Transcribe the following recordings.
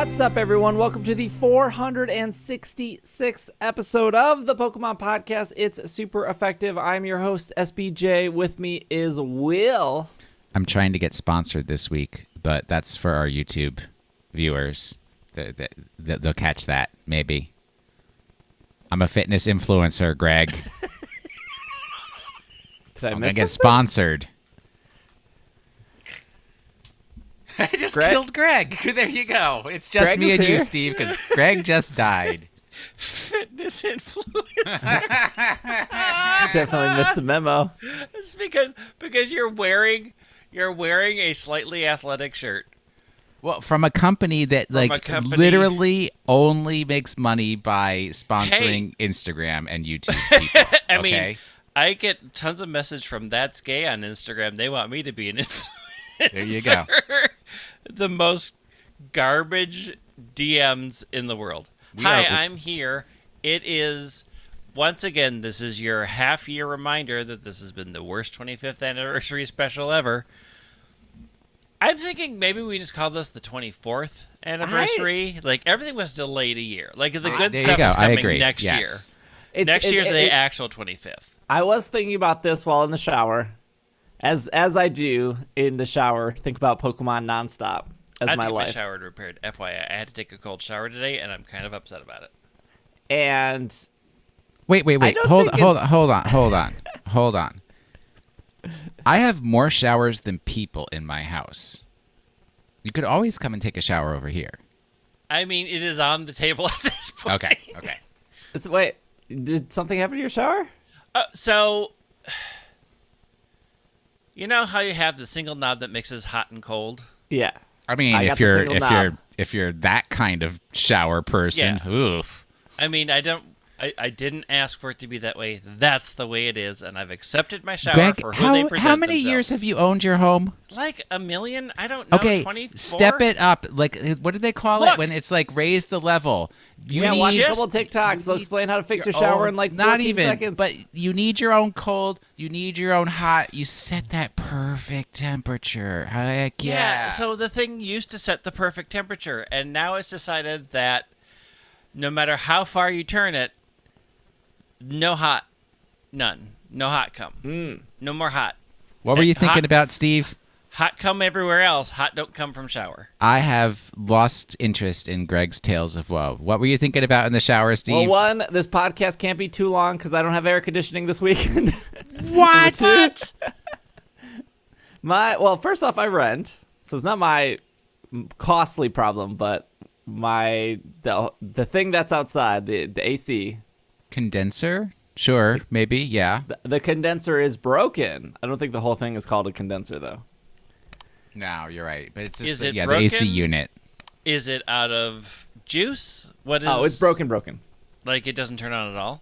What's up, everyone? Welcome to the 466th episode of the Pokemon Podcast. It's super effective. I'm your host, SBJ. With me is Will. I'm trying to get sponsored this week, but that's for our YouTube viewers. They'll catch that, maybe. I'm a fitness influencer, Greg. Did I'm going to get sponsored. I just killed Greg. There you go. It's just Greg me and you, Steve, because Greg just died. Fitness influencer. Definitely missed a memo. It's because you're wearing a slightly athletic shirt. Well, from a company that literally only makes money by sponsoring Instagram and YouTube people. I mean, I get tons of message from That's Gay on Instagram. They want me to be an influencer. There you go. The most garbage DMs in the world. Hi, I'm here. It is, once again, this is your half-year reminder that this has been the worst 25th anniversary special ever. I'm thinking maybe we just call this the 24th anniversary. Everything was delayed a year. The good stuff is coming next year. Next year's the actual 25th. I was thinking about this while in the shower. As I do in the shower, think about Pokemon nonstop as my life. My shower repaired. FYI, I had to take a cold shower today, and I'm kind of upset about it. And wait. Hold on. I have more showers than people in my house. You could always come and take a shower over here. I mean, it is on the table at this point. Okay. So, wait, did something happen to your shower? So, you know how you have the single knob that mixes hot and cold? Yeah. I mean, if you're that kind of shower person, oof. I mean, I didn't ask for it to be that way. That's the way it is, and I've accepted my shower Greg, for who they present how many themselves. years have you owned your home? Like a million? I don't know. Okay, 24? Step it up. What do they call it when it's raise the level? Watch a couple TikToks. They'll explain how to fix your shower in 14 seconds. But you need your own cold. You need your own hot. You set that perfect temperature. Heck yeah. So the thing used to set the perfect temperature, and now it's decided that no matter how far you turn it, no hot. None. No hot come. No more hot. What were you thinking about, Steve? Hot come everywhere else. Hot don't come from shower. I have lost interest in Greg's Tales of Woe. What were you thinking about in the shower, Steve? Well, one, this podcast can't be too long because I don't have air conditioning this weekend. What? First off, I rent, so it's not my costly problem, but the thing that's outside, the AC. Condenser? Sure, maybe, yeah. The condenser is broken. I don't think the whole thing is called a condenser, though. No, you're right. But it's just is it the broken? AC unit. Is it out of juice? What is? Oh, it's broken. Like it doesn't turn on at all?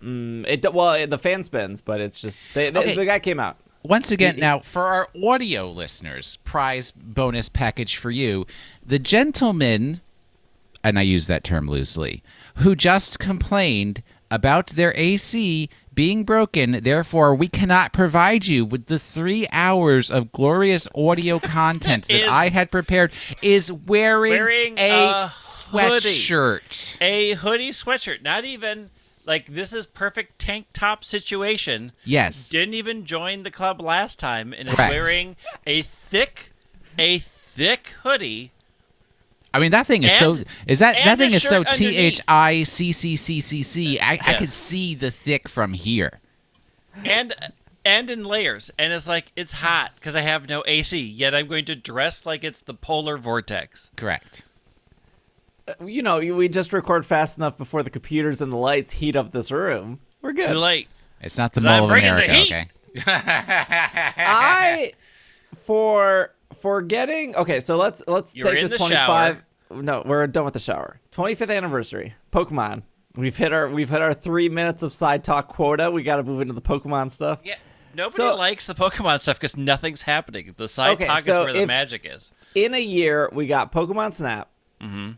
The fan spins, but it's just the guy came out. Once again, now for our audio listeners, prize bonus package for you, the gentleman, and I use that term loosely, who just complained about their AC being broken, therefore we cannot provide you with the 3 hours of glorious audio content that I had prepared, is wearing a sweatshirt. A hoodie sweatshirt. Not even, this is perfect tank top situation. Yes. Didn't even join the club last time and Correct. is wearing a thick hoodie. I mean, that thing is so THICCCCC. I could see the thick from here. And in layers. And it's hot because I have no AC, yet I'm going to dress like it's the polar vortex. Correct. We just record fast enough before the computers and the lights heat up this room. We're good. Too late. It's not the Mall of America, okay? Okay, so let's take this 25. Shower. No, we're done with the shower. 25th anniversary. Pokemon. We've hit our 3 minutes of side talk quota. We got to move into the Pokemon stuff. Yeah. Nobody likes the Pokemon stuff because nothing's happening. The side talk is where the magic is. In a year, we got Pokemon Snap. Mm-hmm.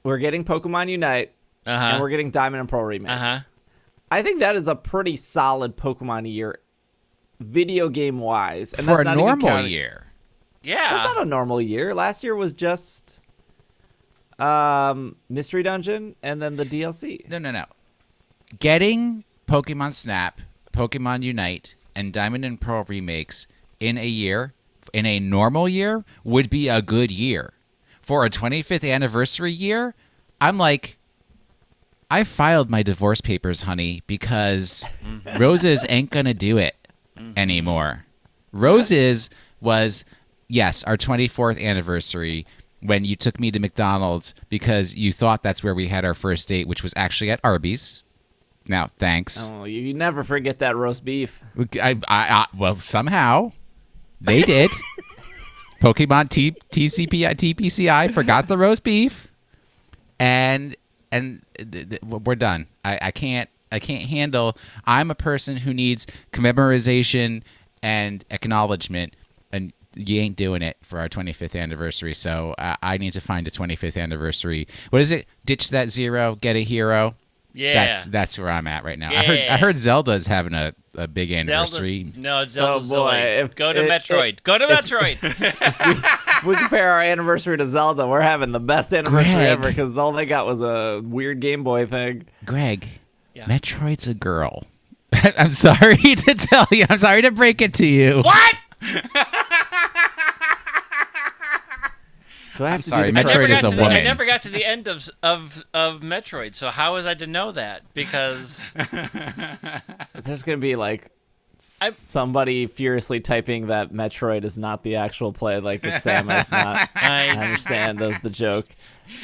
We're getting Pokemon Unite. And we're getting Diamond and Pearl remakes. I think that is a pretty solid Pokemon year, video game wise. And for that's a not normal even year. Yeah. That's not a normal year. Last year was just Mystery Dungeon, and then the DLC. No. Getting Pokemon Snap, Pokemon Unite, and Diamond and Pearl remakes in a normal year, would be a good year. For a 25th anniversary year, I'm like, I filed my divorce papers, honey, because Roses ain't going to do it anymore. Roses was, yes, our 24th anniversary when you took me to McDonald's because you thought that's where we had our first date, which was actually at Arby's. Now, thanks. Oh, you never forget that roast beef. Well, somehow they did. Pokemon TPCI forgot the roast beef, and we're done. I can't handle. I'm a person who needs commemorization and acknowledgement, and you ain't doing it for our 25th anniversary. So I need to find a 25th anniversary. What is it? Ditch that zero, get a hero. Yeah, that's where I'm at right now. Yeah. I heard Zelda's having a big anniversary. Zelda's go to Metroid. Go to Metroid. We compare our anniversary to Zelda. We're having the best anniversary ever because all they got was a weird Game Boy thing. Greg, Metroid's a girl. I'm sorry to tell you. I'm sorry to break it to you. What? Do I have to sorry, do the Metroid is a woman. I never got to the end of Metroid, so how was I to know that? Because there's going to be like somebody furiously typing that Metroid is not the actual play, like it's Samus not. I understand that was the joke.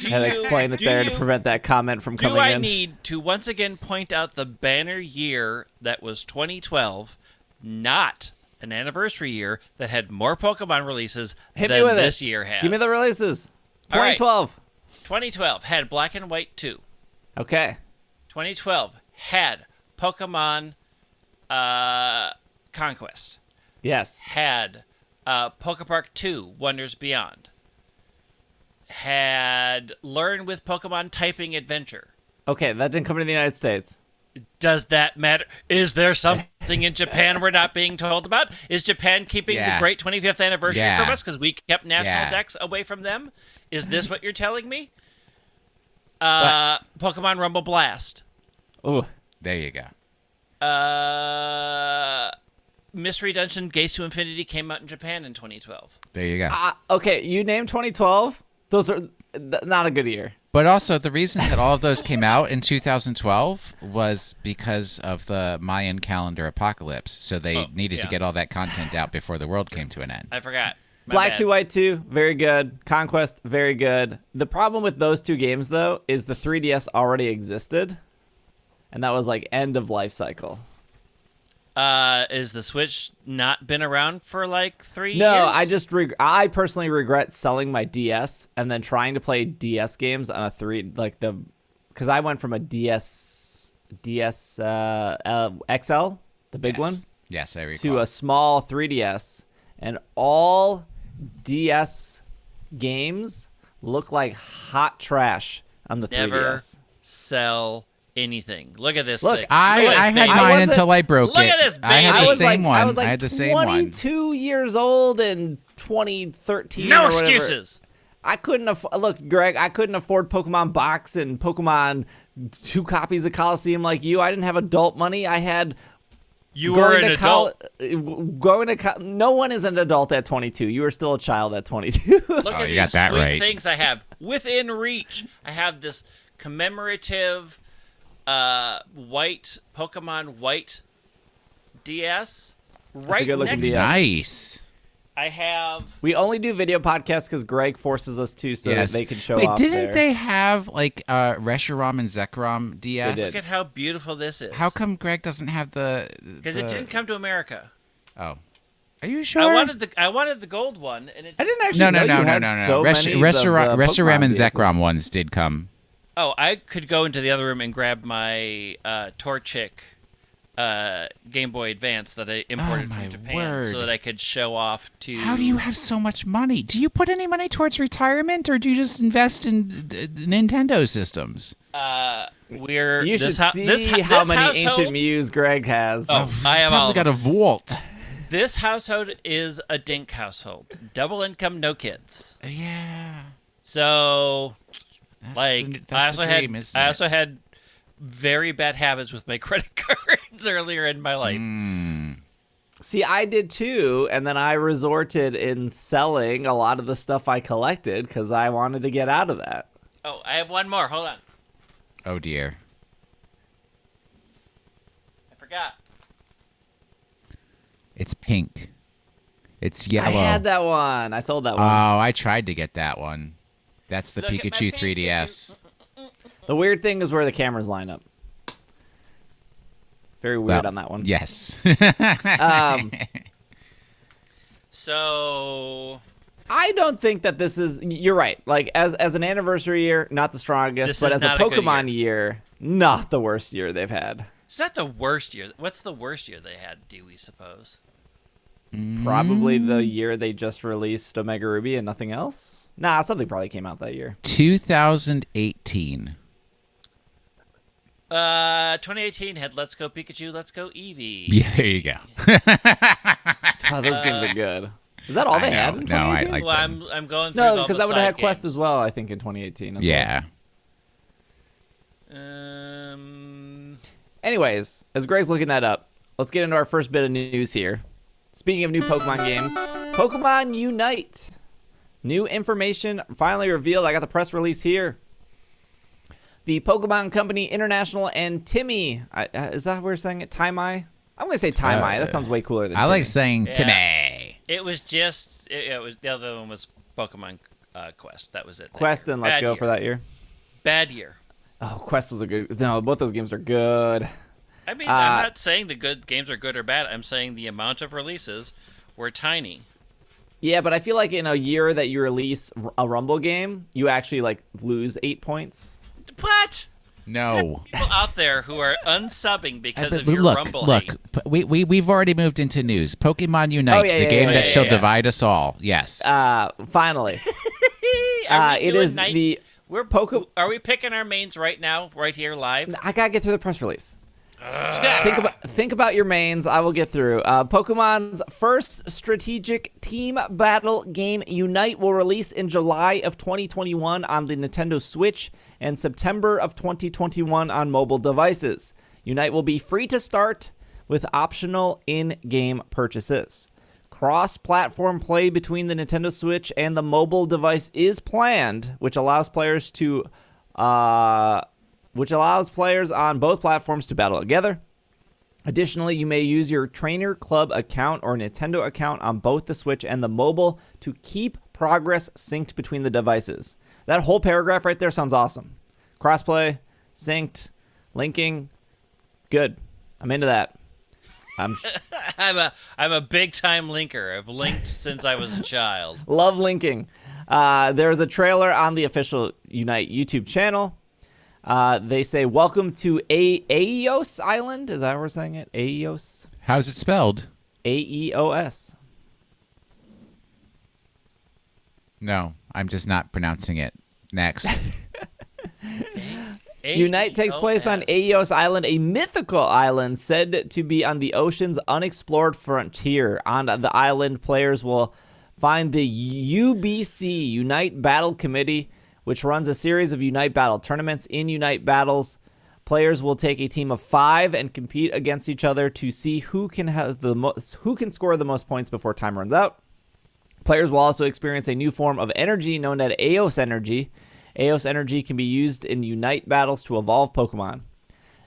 Had to explain it there to prevent that comment from coming in. Do I need to once again point out the banner year that was 2012, not an anniversary year that had more Pokemon releases than this year has? Give me the releases. 2012. 2012 had Black and White 2. Okay. 2012 had Pokemon Conquest. Yes. Had Pokepark 2, Wonders Beyond. Had Learn with Pokemon Typing Adventure. Okay, that didn't come to the United States. Does that matter? Is there something in Japan we're not being told about? Is Japan keeping the great 25th anniversary from us because we kept National Dex away from them? Is this what you're telling me? Pokemon Rumble Blast. Oh, there you go. Mystery Dungeon Gates to Infinity came out in Japan in 2012. There you go. Okay, you named 2012. Those are not a good year. But also, the reason that all of those came out in 2012 was because of the Mayan calendar apocalypse. So they needed to get all that content out before the world came to an end. I forgot. Black 2, White 2, very good. Conquest, very good. The problem with those two games, though, is the 3DS already existed. And that was like end of life cycle. Is the Switch not been around for like 3 years? No, I personally regret selling my DS and then trying to play DS games on a because I went from a DS XL, the big one, yes, I recall, to a small 3DS, and all DS games look like hot trash on the 3DS. Never sell anything. Look at this thing. I had mine until I broke it. Look at this baby. I had the same one. I was like had the same one. 22 years old in 2013. No or whatever. excuses. I couldn't look, Greg. I couldn't afford Pokemon Box and Pokemon 2 copies of Coliseum like you. I didn't have adult money. I had. You were an adult. No one is an adult at 22. You were still a child at 22. Look at you these got that sweet right. things I have within reach. I have this commemorative white Pokemon White DS right next to DS. Nice. I have. We only do video podcasts because Greg forces us to, so that they can show off. Didn't they have like Reshiram and Zekrom DS? They did. Look at how beautiful this is. How come Greg doesn't have the? Because it didn't come to America. Oh, are you sure? I wanted the gold one, and it. I didn't actually. No. So Reshiram and DSs. Zekrom ones did come. Oh, I could go into the other room and grab my Torchic Game Boy Advance that I imported from Japan so that I could show off to... How do you have so much money? Do you put any money towards retirement, or do you just invest in Nintendo systems? You should see how many Ancient Muse Greg has. Oh, I have probably got a vault. This household is a dink household. Double income, no kids. Yeah. So... That's the dream, isn't I it? also had very bad habits with my credit cards earlier in my life. See, I did too, and then I resorted in selling a lot of the stuff I collected because I wanted to get out of that. Oh, I have one more. Hold on. Oh, dear. I forgot. It's pink. It's yellow. I had that one. I sold that one. Oh, I tried to get that one. That's the Look at my Pikachu 3DS. The weird thing is where the cameras line up. Very weird on that one. Yes. So I don't think that this is. You're right. Like as an anniversary year, not the strongest, but as a Pokemon year, not the worst year they've had. it's not the worst year. What's the worst year they had, do we suppose? Probably the year they just released Omega Ruby and nothing else. Nah, something probably came out that year. 2018. 2018 had Let's Go Pikachu, Let's Go Eevee. Yeah, there you go. Oh, those games are good. Is that all they had in 2018? No, I like Well, them. I'm going through No, all because the that would have side had Quest games. as well, I think, in 2018. As Yeah. Anyways, as Greg's looking that up, let's get into our first bit of news here. Speaking of new Pokemon games, Pokemon Unite. New information finally revealed. I got the press release here. The Pokemon Company International and Timmy. Is that how we're saying it? Timai? I'm going to say Timai. That sounds way cooler than I Timmy. like saying Timmy. It was just it was the other one was Pokemon Quest. That was it. Quest and Let's Go for that year. Bad year. Oh, Quest was a good. No, both those games are good. I mean, I'm not saying the good games are good or bad. I'm saying the amount of releases were tiny. Yeah, but I feel like in a year that you release a Rumble game, you actually like lose 8 points. What? No. People out there who are unsubbing because of your Rumble hate. We've already moved into news. Pokemon Unite, the game that shall divide us all. Yes. Finally. It is night? the Are we picking our mains right now, right here, live? I gotta get through the press release. Think about your mains. I will get through. Pokemon's first strategic team battle game, Unite, will release in July of 2021 on the Nintendo Switch and September of 2021 on mobile devices. Unite will be free to start with optional in-game purchases. Cross-platform play between the Nintendo Switch and the mobile device is planned, which allows players on both platforms to battle together. Additionally, you may use your Trainer Club account or Nintendo account on both the Switch and the mobile to keep progress synced between the devices. That whole paragraph right there sounds awesome. Crossplay, synced, linking, good. I'm into that. I'm a big time linker. I've linked since I was a child. Love linking. There's a trailer on the official Unite YouTube channel. They say, welcome to Aeos Island. Is that how we're saying it? Aeos? How's it spelled? Aeos. No, I'm just not pronouncing it. Next. Unite takes place on Aeos Island, a mythical island said to be on the ocean's unexplored frontier. On the island, players will find the UBC, Unite Battle Committee, which runs a series of Unite Battle tournaments. In Unite Battles, players will take a team of 5 and compete against each other to see who can score the most points before time runs out. Players will also experience a new form of energy known as Aeos Energy. Aeos Energy can be used in Unite Battles to evolve Pokemon.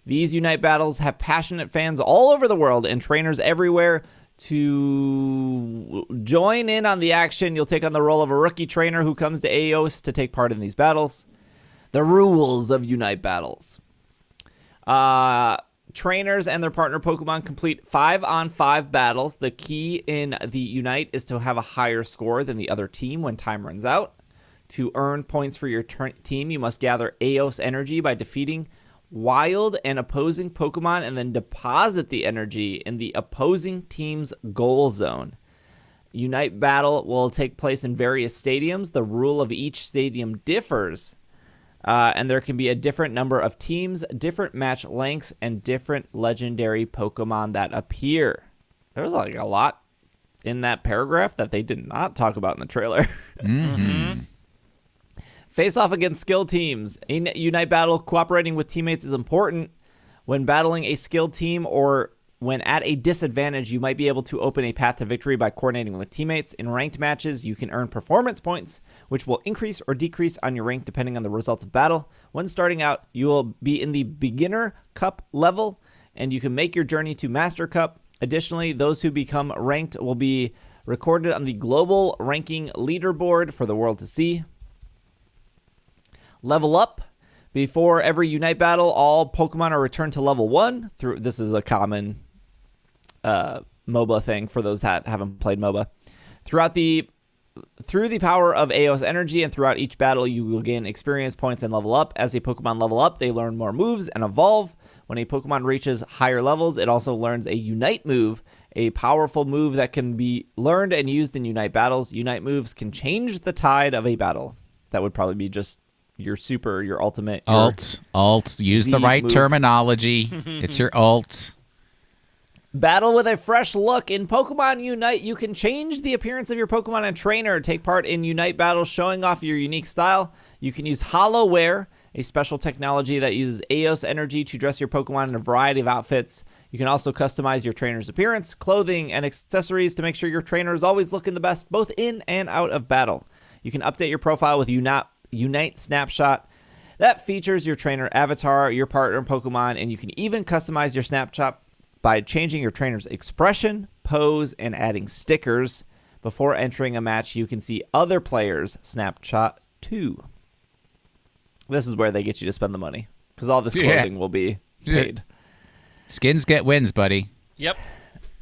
These Unite Battles have passionate fans all over the world and trainers everywhere. To join in on the action, you'll take on the role of a rookie trainer who comes to Aeos to take part in these battles. The rules of Unite Battles. Trainers and their partner Pokemon complete 5-on-5 battles. The key in the Unite is to have a higher score than the other team when time runs out. To earn points for your team, you must gather Aeos Energy by defeating wild and opposing Pokemon and then deposit the energy in the opposing team's goal zone. Unite Battle will take place in various stadiums. The rule of each stadium differs, and there can be a different number of teams, different match lengths, and different legendary Pokemon that appear. There's like a lot in that paragraph that they did not talk about in the trailer. Mm-hmm. Face off against skill teams. In Unite Battle, cooperating with teammates is important. When battling a skilled team or when at a disadvantage, you might be able to open a path to victory by coordinating with teammates. In ranked matches, you can earn performance points, which will increase or decrease on your rank depending on the results of battle. When starting out, you will be in the beginner cup level, and you can make your journey to Master Cup. Additionally, those who become ranked will be recorded on the global ranking leaderboard for the world to see. Level up. Before every Unite battle, all Pokemon are returned to level 1. This is a common MOBA thing for those that haven't played MOBA. Through the power of Eos energy and throughout each battle, you will gain experience points and level up. As a Pokemon level up, they learn more moves and evolve. When a Pokemon reaches higher levels, it also learns a Unite move, a powerful move that can be learned and used in Unite battles. Unite moves can change the tide of a battle. That would probably be just your super, your ultimate. Alt. Use the right terminology. It's your alt. Battle with a fresh look. In Pokemon Unite, you can change the appearance of your Pokemon and trainer. Take part in Unite battles, showing off your unique style. You can use Hollow Wear, a special technology that uses Eos energy to dress your Pokemon in a variety of outfits. You can also customize your trainer's appearance, clothing, and accessories to make sure your trainer is always looking the best, both in and out of battle. You can update your profile with Unite Snapshot. That features your trainer avatar, your partner Pokemon, and you can even customize your snapshot by changing your trainer's expression, pose, and adding stickers. Before entering a match, you can see other players' snapshot too. This is where they get you to spend the money, because all this clothing will be paid. Skins get wins, buddy. Yep.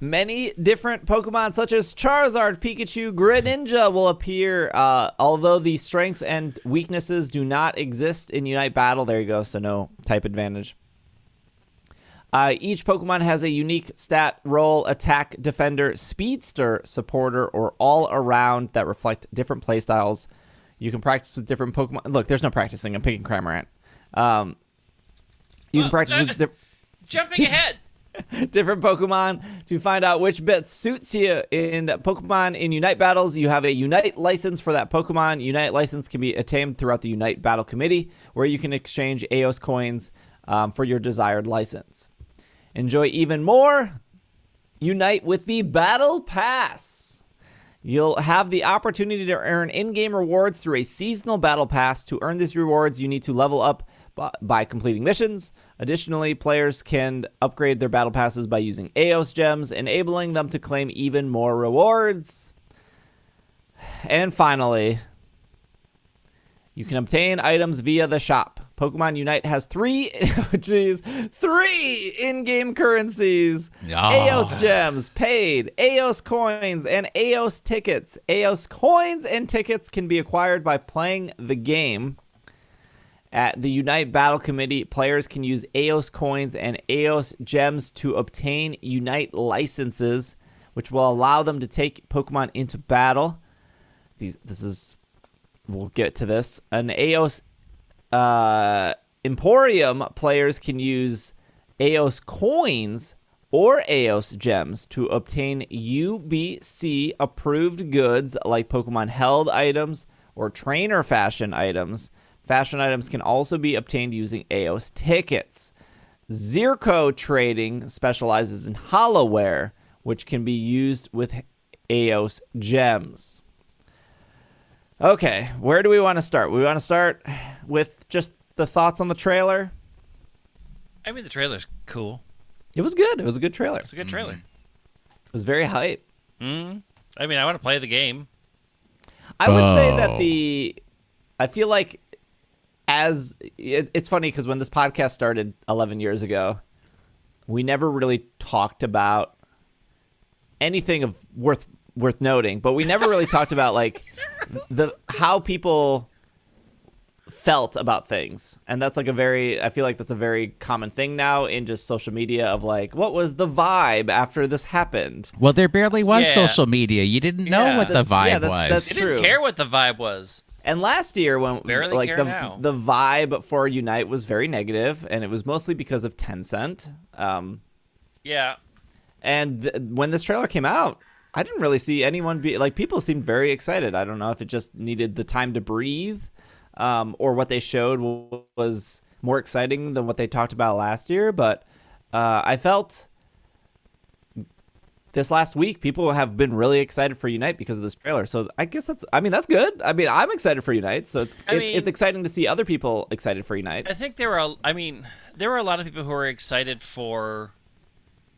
Many different Pokemon, such as Charizard, Pikachu, Greninja, will appear, although the strengths and weaknesses do not exist in Unite Battle. There you go, so no type advantage. Each Pokemon has a unique stat, role, attack, defender, speedster, supporter, or all-around that reflect different playstyles. You can practice with different Pokemon. Look, there's no practicing. I'm picking Cramorant. You can practice with... Jumping ahead! Different Pokemon to find out which bit suits you. In Pokemon in Unite battles, you have a Unite license for that Pokemon. Unite license can be attained throughout the Unite Battle Committee, where you can exchange Eos coins for your desired license. Enjoy even more. Unite with the Battle Pass. You'll have the opportunity to earn in-game rewards through a seasonal Battle Pass. To earn these rewards, you need to level up by completing missions. Additionally, players can upgrade their battle passes by using Eos gems, enabling them to claim even more rewards. And finally, you can obtain items via the shop. Pokemon Unite has three in-game currencies. Eos gems, paid, Eos coins, and Eos tickets. Eos coins and tickets can be acquired by playing the game. At the Unite Battle Committee, players can use Eos coins and Eos gems to obtain Unite licenses, which will allow them to take Pokemon into battle. We'll get to this. An Eos Emporium, players can use Eos coins or Eos gems to obtain UBC approved goods like Pokemon held items or trainer fashion items. Fashion items can also be obtained using Eos tickets. Zirco Trading specializes in hollowware, which can be used with Eos gems. Okay, where do we want to start? We want to start with just the thoughts on the trailer. I mean, the trailer's cool. It was good. It was a good trailer. It's a good trailer. It was very hype. I mean, I want to play the game. I would say that I feel like it's funny because when this podcast started 11 years ago, we never really talked about anything of worth noting, but we never really talked about like how people felt about things. And that's like I feel like that's a very common thing now in just social media of like, what was the vibe after this happened? Well, there barely was social media. You didn't know what the vibe was. That's true. Didn't care what the vibe was. And last year, when barely like care now. the vibe for Unite was very negative, and it was mostly because of Tencent. Yeah. And when this trailer came out, I didn't really see anyone be like. People seemed very excited. I don't know if it just needed the time to breathe. or what they showed was more exciting than what they talked about last year. But I felt this last week people have been really excited for Unite because of this trailer. So I guess that's good. I mean, I'm excited for Unite, so it's exciting to see other people excited for Unite. I think there were a lot of people who were excited for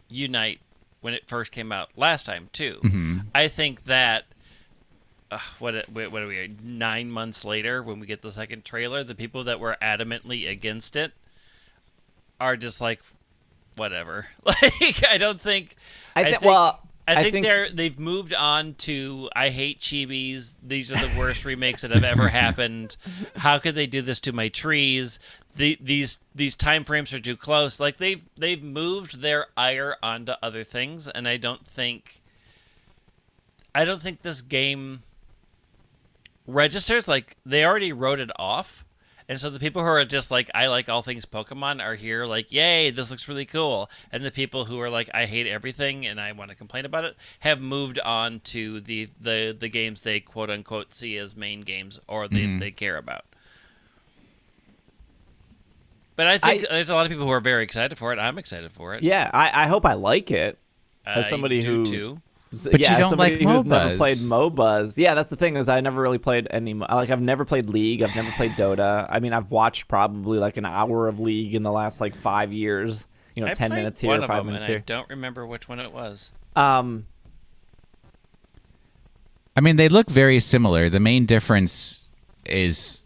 Unite when it first came out last time too. Mm-hmm. I think that what are we 9 months later when we get the second trailer, the people that were adamantly against it are just like, whatever. Like, I think they've moved on to I hate chibis. These are the worst remakes that have ever happened. How could they do this to my trees? These time frames are too close. Like, they've moved their ire onto other things, and I don't think this game registers. Like, they already wrote it off. And so the people who are just like, I like all things Pokemon are here like, yay, this looks really cool. And the people who are like, I hate everything and I want to complain about it, have moved on to the games they quote unquote see as main games or they care about. But I think there's a lot of people who are very excited for it. I'm excited for it. Yeah, I hope I like it. As somebody who too. But you don't like MOBAs. Who's never played MOBAs. Yeah, that's the thing is I never really played any. Like, I've never played League. I've never played Dota. I mean, I've watched probably like an hour of League in the last like 5 years. 10 minutes here, 5 minutes here. I don't remember which one it was. I mean, they look very similar. The main difference is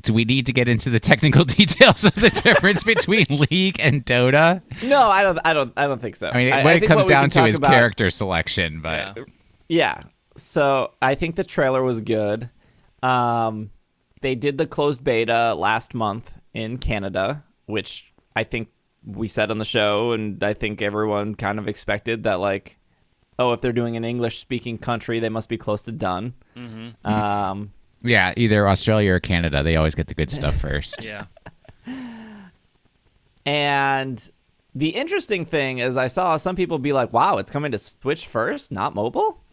do we need to get into the technical details of the difference between League and Dota? No, I don't think so. I mean, what it comes down to is character selection, but yeah. So I think the trailer was good. They did the closed beta last month in Canada, which I think we said on the show, and I think everyone kind of expected that, like, oh, if they're doing an English-speaking country, they must be close to done. Mm-hmm. Yeah, either Australia or Canada. They always get the good stuff first. Yeah. And the interesting thing is I saw some people be like, wow, it's coming to Switch first, not mobile?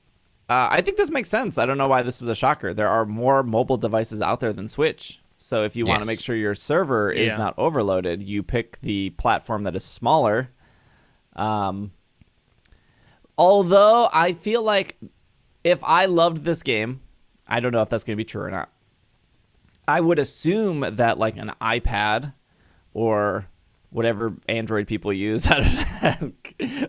I think this makes sense. I don't know why this is a shocker. There are more mobile devices out there than Switch. So if you want to make sure your server is not overloaded, you pick the platform that is smaller. Although I feel like if I loved this game, I don't know if that's going to be true or not. I would assume that like an iPad or whatever Android people use,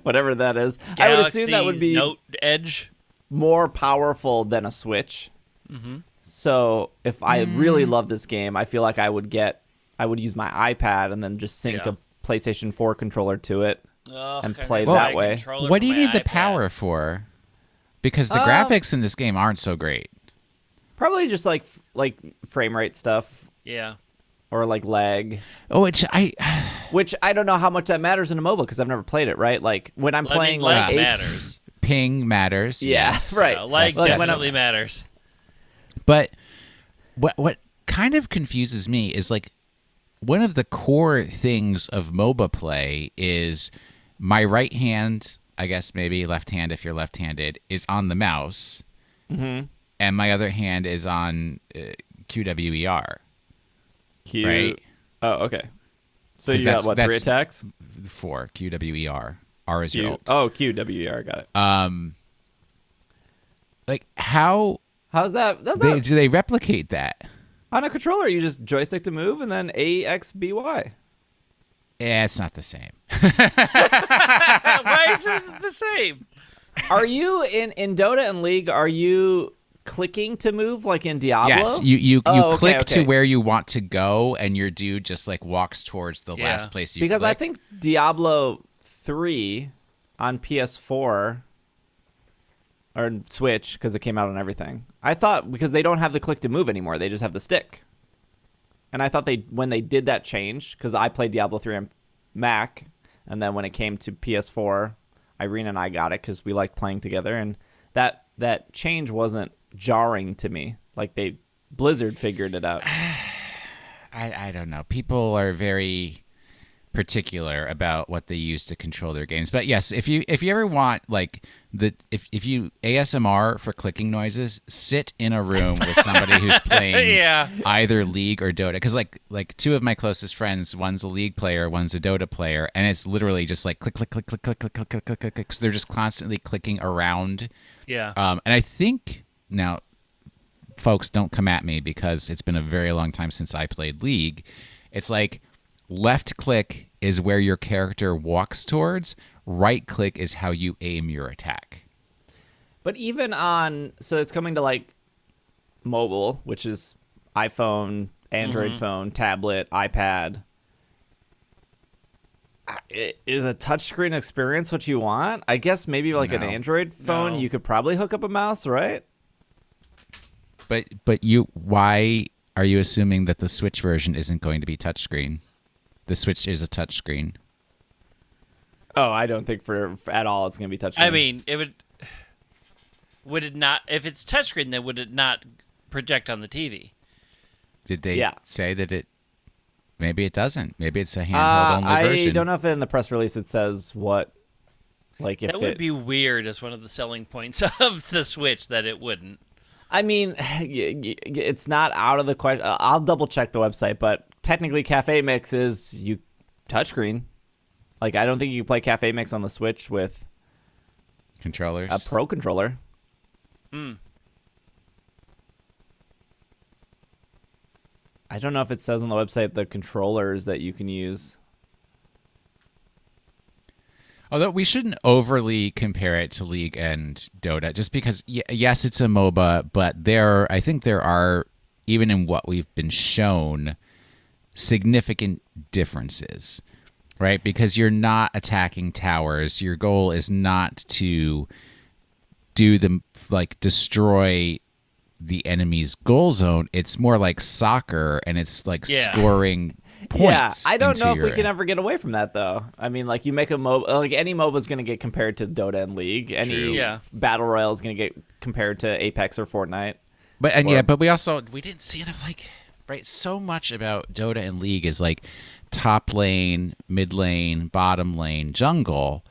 whatever that is, Galaxy I would assume that would be Note Edge more powerful than a Switch. Mm-hmm. So if I really love this game, I feel like I would use my iPad and then just sync a PlayStation 4 controller to it and play that way. What do you need the power for? Because the graphics in this game aren't so great. Probably just like frame rate stuff. Yeah. Or like lag. Oh, which I don't know how much that matters in a mobile because I've never played it, right? Like when I'm playing lag matters. Ping matters. Yeah, yes. right. Lag definitely matters. But what kind of confuses me is like one of the core things of MOBA play is my right hand, I guess maybe left hand if you're left-handed, is on the mouse. Mm-hmm. And my other hand is on QWER. Right? Oh, okay. So you got, what, 3 attacks? 4. QWER. R is your ult. Oh, QWER. Got it. Like, how's that? Do they replicate that? On a controller, you just joystick to move and then AXBY. Yeah, it's not the same. Why is it the same? Are you, in Dota and League, are you clicking to move like in Diablo? Yes, you click to where you want to go, and your dude just like walks towards the last place you Because clicked. I think Diablo 3 on PS4 or Switch, because it came out on everything. I thought because they don't have the click to move anymore, they just have the stick. And I thought when they did that change, because I played Diablo 3 on Mac, and then when it came to PS4, Irene and I got it because we liked playing together, and that change wasn't jarring to me. Like Blizzard figured it out. I don't know. People are very particular about what they use to control their games. But yes, if you ever want like if you ASMR for clicking noises, sit in a room with somebody who's playing either League or Dota, because like two of my closest friends, one's a League player, one's a Dota player, and it's literally just like click click click click click click click click click click click. So they're just constantly clicking around. Yeah. And I think now, folks, don't come at me because it's been a very long time since I played League. It's like left click is where your character walks towards. Right click is how you aim your attack. But even so it's coming to like mobile, which is iPhone, Android phone, tablet, iPad. Is a touchscreen experience what you want? I guess maybe like an Android phone, you could probably hook up a mouse, right? But why are you assuming that the Switch version isn't going to be touchscreen? The Switch is a touchscreen. Oh, I don't think for at all it's going to be touchscreen. I mean, would it not, if it's touchscreen, then would it not project on the TV? Did they say that it, maybe it doesn't. Maybe it's a handheld-only version. I don't know if in the press release it says what, like if that would be weird as one of the selling points of the Switch, that it wouldn't. I mean, it's not out of the question. I'll double-check the website, but technically Cafe Mix is touchscreen. Like, I don't think you can play Cafe Mix on the Switch with controllers, a Pro controller. I don't know if it says on the website the controllers that you can use. Although we shouldn't overly compare it to League and Dota, just because, yes, it's a MOBA, but I think there are, even in what we've been shown, significant differences. Right, because you're not attacking towers. Your goal is not to destroy the enemy's goal zone. It's more like soccer, and it's like scoring points. Yeah, I don't know if we can ever get away from that, though. I mean, like you make a MOBA, like any MOBA is going to get compared to Dota and League. Any battle royale is going to get compared to Apex or Fortnite. But we didn't see enough right. So much about Dota and League is like top lane, mid lane, bottom lane, jungle.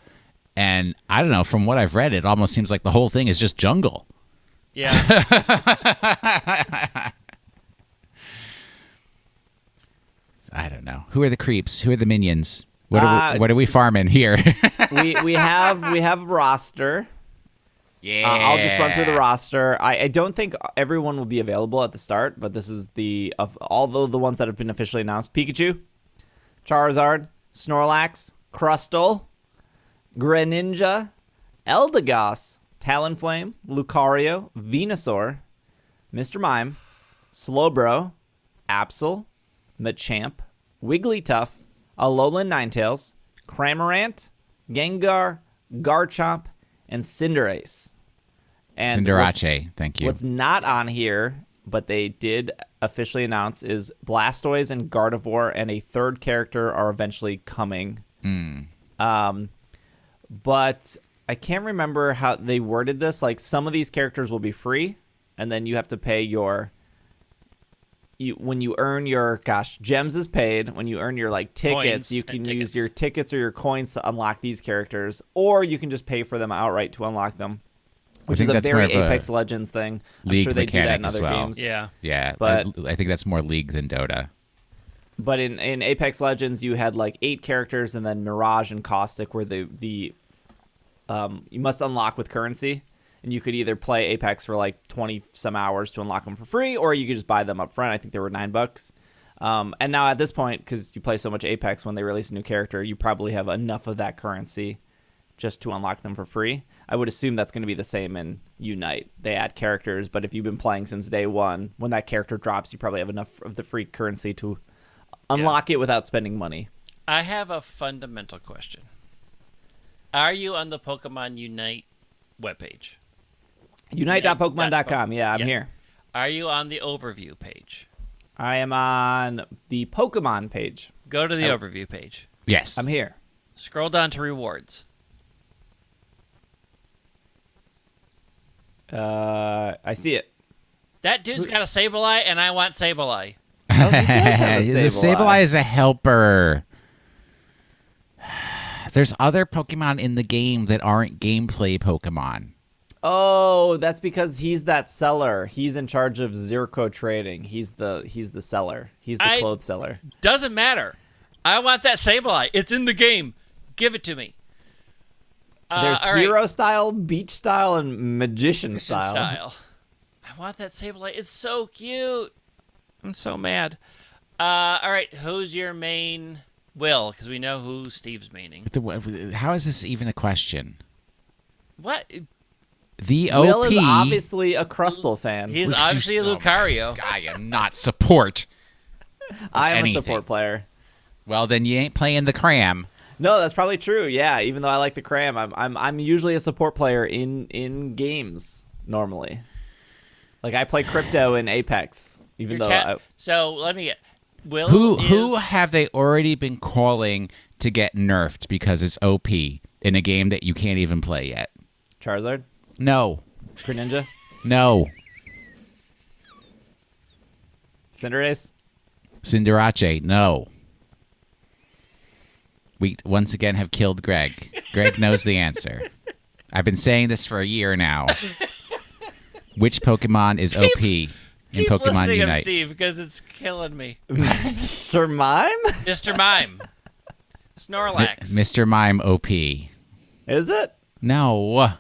And I don't know, from what I've read, it almost seems like the whole thing is just jungle. Yeah. I don't know. Who are the creeps? Who are the minions? What are we farming here? we have a roster. Yeah. I'll just run through the roster. I don't think everyone will be available at the start, but this is although the ones that have been officially announced: Pikachu, Charizard, Snorlax, Crustle, Greninja, Eldegoss, Talonflame, Lucario, Venusaur, Mr. Mime, Slowbro, Absol, Machamp, Wigglytuff, Alolan Ninetales, Cramorant, Gengar, Garchomp, and Cinderace. And Cinderace, thank you. What's not on here, but they did officially announce, is Blastoise and Gardevoir, and a third character are eventually coming. But I can't remember how they worded this. Like, some of these characters will be free, and then you have to pay when you earn your, gems is paid. When you earn your, tickets, you can use your tickets or your coins to unlock these characters, or you can just pay for them outright to unlock them, which is a very Apex Legends thing. I'm sure they do that in other games. Yeah. Yeah, but I think that's more League than Dota. But in Apex Legends, you had 8 characters, and then Mirage and Caustic were the you must unlock with currency, and you could either play Apex for 20 some hours to unlock them for free, or you could just buy them up front. I think they were $9. And now at this point, because you play so much Apex, when they release a new character, you probably have enough of that currency just to unlock them for free. I would assume that's going to be the same in Unite. They add characters, but if you've been playing since day one, when that character drops, you probably have enough of the free currency to unlock it without spending money. I have a fundamental question. Are you on the Pokemon Unite webpage? Unite.Pokemon.com. Yeah, I'm here. Are you on the overview page? I am on the Pokemon page. Go to the overview page. Yes. I'm here. Scroll down to rewards. I see it. That dude's got a Sableye, and I want Sableye. Oh, he does have a The Sableye is a helper. There's other Pokemon in the game that aren't gameplay Pokemon. Oh, that's because he's that seller. He's in charge of Zirco trading. He's the seller. He's the clothes seller. Doesn't matter. I want that Sableye. It's in the game. Give it to me. There's hero style, beach style, and magician style. I want that Sableye. It's so cute. I'm so mad. All right, who's your main? Will, because we know who Steve's maining. How is this even a question? What? The OP. Will is obviously a Crustle fan. He's obviously a Lucario. I am not support. I am anything. a support player. Well, then you ain't playing the cram. No, that's probably true. Yeah, even though I like the cram, I'm usually a support player in games normally. Like I play crypto in Apex, even though. So let me get. Will who have they already been calling to get nerfed because it's OP in a game that you can't even play yet? Charizard? No. Greninja? No. Cinderace? Cinderace? No. We once again have killed Greg. Greg knows the answer. I've been saying this for a year now. Which Pokemon is OP in Pokemon Unite? Up Steve, because it's killing me. Mr. Mime? Mr. Mime. Snorlax. Mr. Mime OP. Is it? No.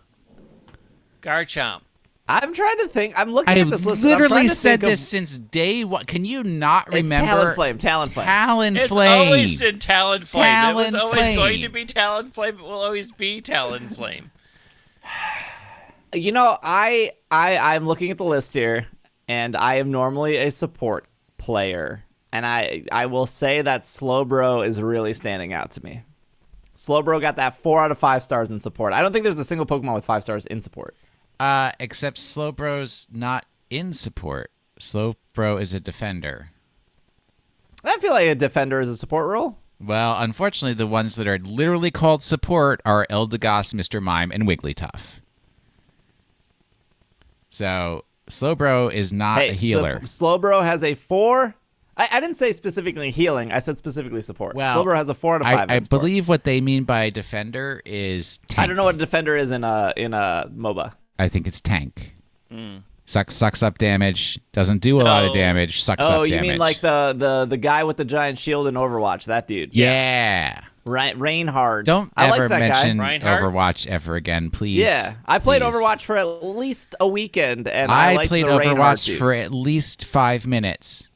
Garchomp. I'm trying to think. I'm looking at this list. I've literally said this since day one. Can you not remember? It's Talonflame. It's always in Talonflame. It was always going to be Talonflame. It will always be Talonflame. You know, I'm looking at the list here, and I am normally a support player. And I will say that Slowbro is really standing out to me. Slowbro got that 4 out of 5 stars in support. I don't think there's a single Pokemon with 5 stars in support. Except Slowbro's not in support. Slowbro is a defender. I feel like a defender is a support role. Well, unfortunately, the ones that are literally called support are Eldegoss, Mr. Mime, and Wigglytuff. So, Slowbro is not a healer. Slowbro has a 4. I didn't say specifically healing. I said specifically support. Well, Slowbro has a 4 out of 5. I believe what they mean by defender is tank. I don't know what a defender is in a MOBA. I think it's tank. Sucks up damage. Doesn't do a lot of damage. Sucks up damage. Oh, you mean like the guy with the giant shield in Overwatch? That dude. Yeah. Reinhardt. Don't I ever like that mention guy. Overwatch ever again, please. Yeah, I played Please. Overwatch for at least a weekend, and I liked played the Reinhardt Overwatch dude. for at least 5 minutes.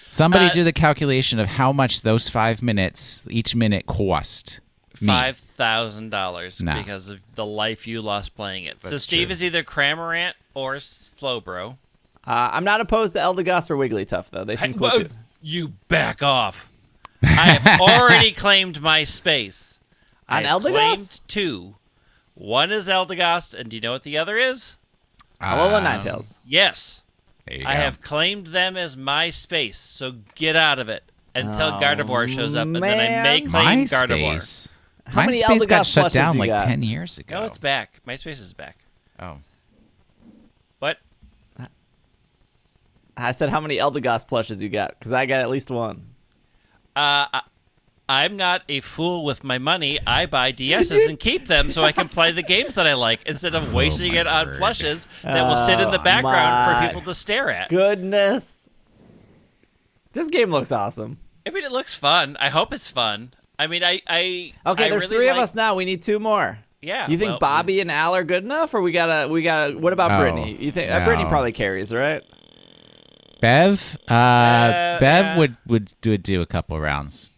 Somebody do the calculation of how much those 5 minutes, each minute, cost. $5,000 because of the life you lost playing it. That's so Steve true. is either Cramorant or Slowbro. I'm not opposed to Eldegoss or Wigglytuff, though. They seem cool, too. You back off. I have already claimed my space. On I have Eldegoss? claimed 2. One is Eldegoss, and do you know what the other is? Alola Ninetales. Yes. There you I go. have claimed them as my space, so get out of it until Gardevoir shows up, and then I may claim Gardevoir. MySpace. How many MySpace got Eldegoss shut plushes down you like got? 10 years ago. No, it's back. MySpace is back. Oh. What? I said how many Eldegoss plushes you got, because I got at least one. I'm not a fool with my money. I buy DSs and keep them so I can play the games that I like instead of wasting my it on word. plushes that will sit in the background for people to stare at. Goodness. This game looks awesome. I mean, it looks fun. I hope it's fun. I mean, Okay, I there's really 3 of like- us now. We need 2 more. Yeah. You think well, Bobby and Al are good enough, or we gotta? What about No, Brittany? You think no. Brittany probably carries, right? Bev? Bev yeah. would do a couple rounds.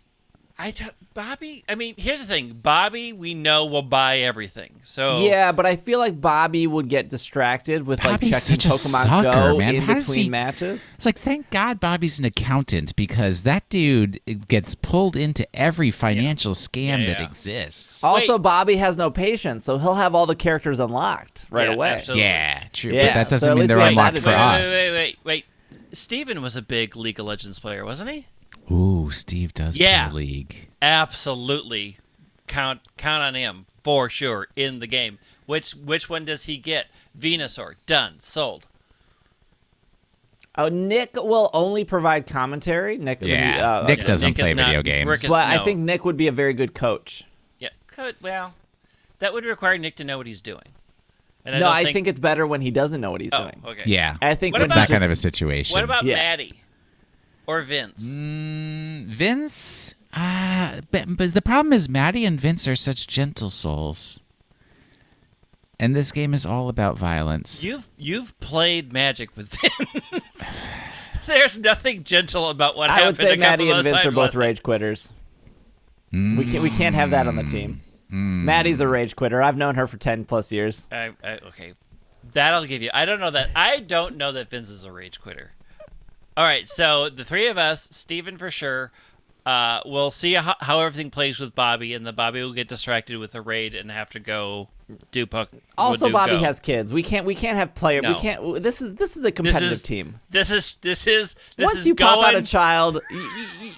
Bobby, I mean, here's the thing. Bobby, we know will buy everything. So Yeah, but I feel like Bobby would get distracted with Bobby's like checking such a Pokemon sucker, Go man. in How does between he- matches. It's like, thank God Bobby's an accountant because that dude gets pulled into every financial scam that exists. Also, Bobby has no patience, so he'll have all the characters unlocked right Yeah, away. absolutely. Yeah, true. Yeah, But that so doesn't at mean least they're we have unlocked that for advantage. us. Wait. Steven was a big League of Legends player, wasn't he? Ooh, Steve does Yeah. play League. Absolutely. Count on him for sure in the game. Which one does he get? Venusaur. Done. Sold. Oh, Nick will only provide commentary. Nick doesn't play video games. But I think Nick would be a very good coach. Yeah, well, that would require Nick to know what he's doing. And I think it's better when he doesn't know what he's doing. Okay. Yeah, I think it's that kind of a situation. What about Maddie or Vince? Vince? But the problem is Maddie and Vince are such gentle souls. And this game is all about violence. You've played Magic with Vince. There's nothing gentle about what happened. I would say Maddie and Vince are both rage quitters. We can't have that on the team. Maddie's a rage quitter. I've known her for 10 plus years. Okay, that I'll give you. I don't know that Vince is a rage quitter. All right, so the three of us, Steven for sure. We'll see how everything plays with Bobby, and the Bobby will get distracted with a raid and have to go do puck. Also, Bobby has kids. We can't have player. No. We can't. This is a competitive team. This is. Once you pop out a child,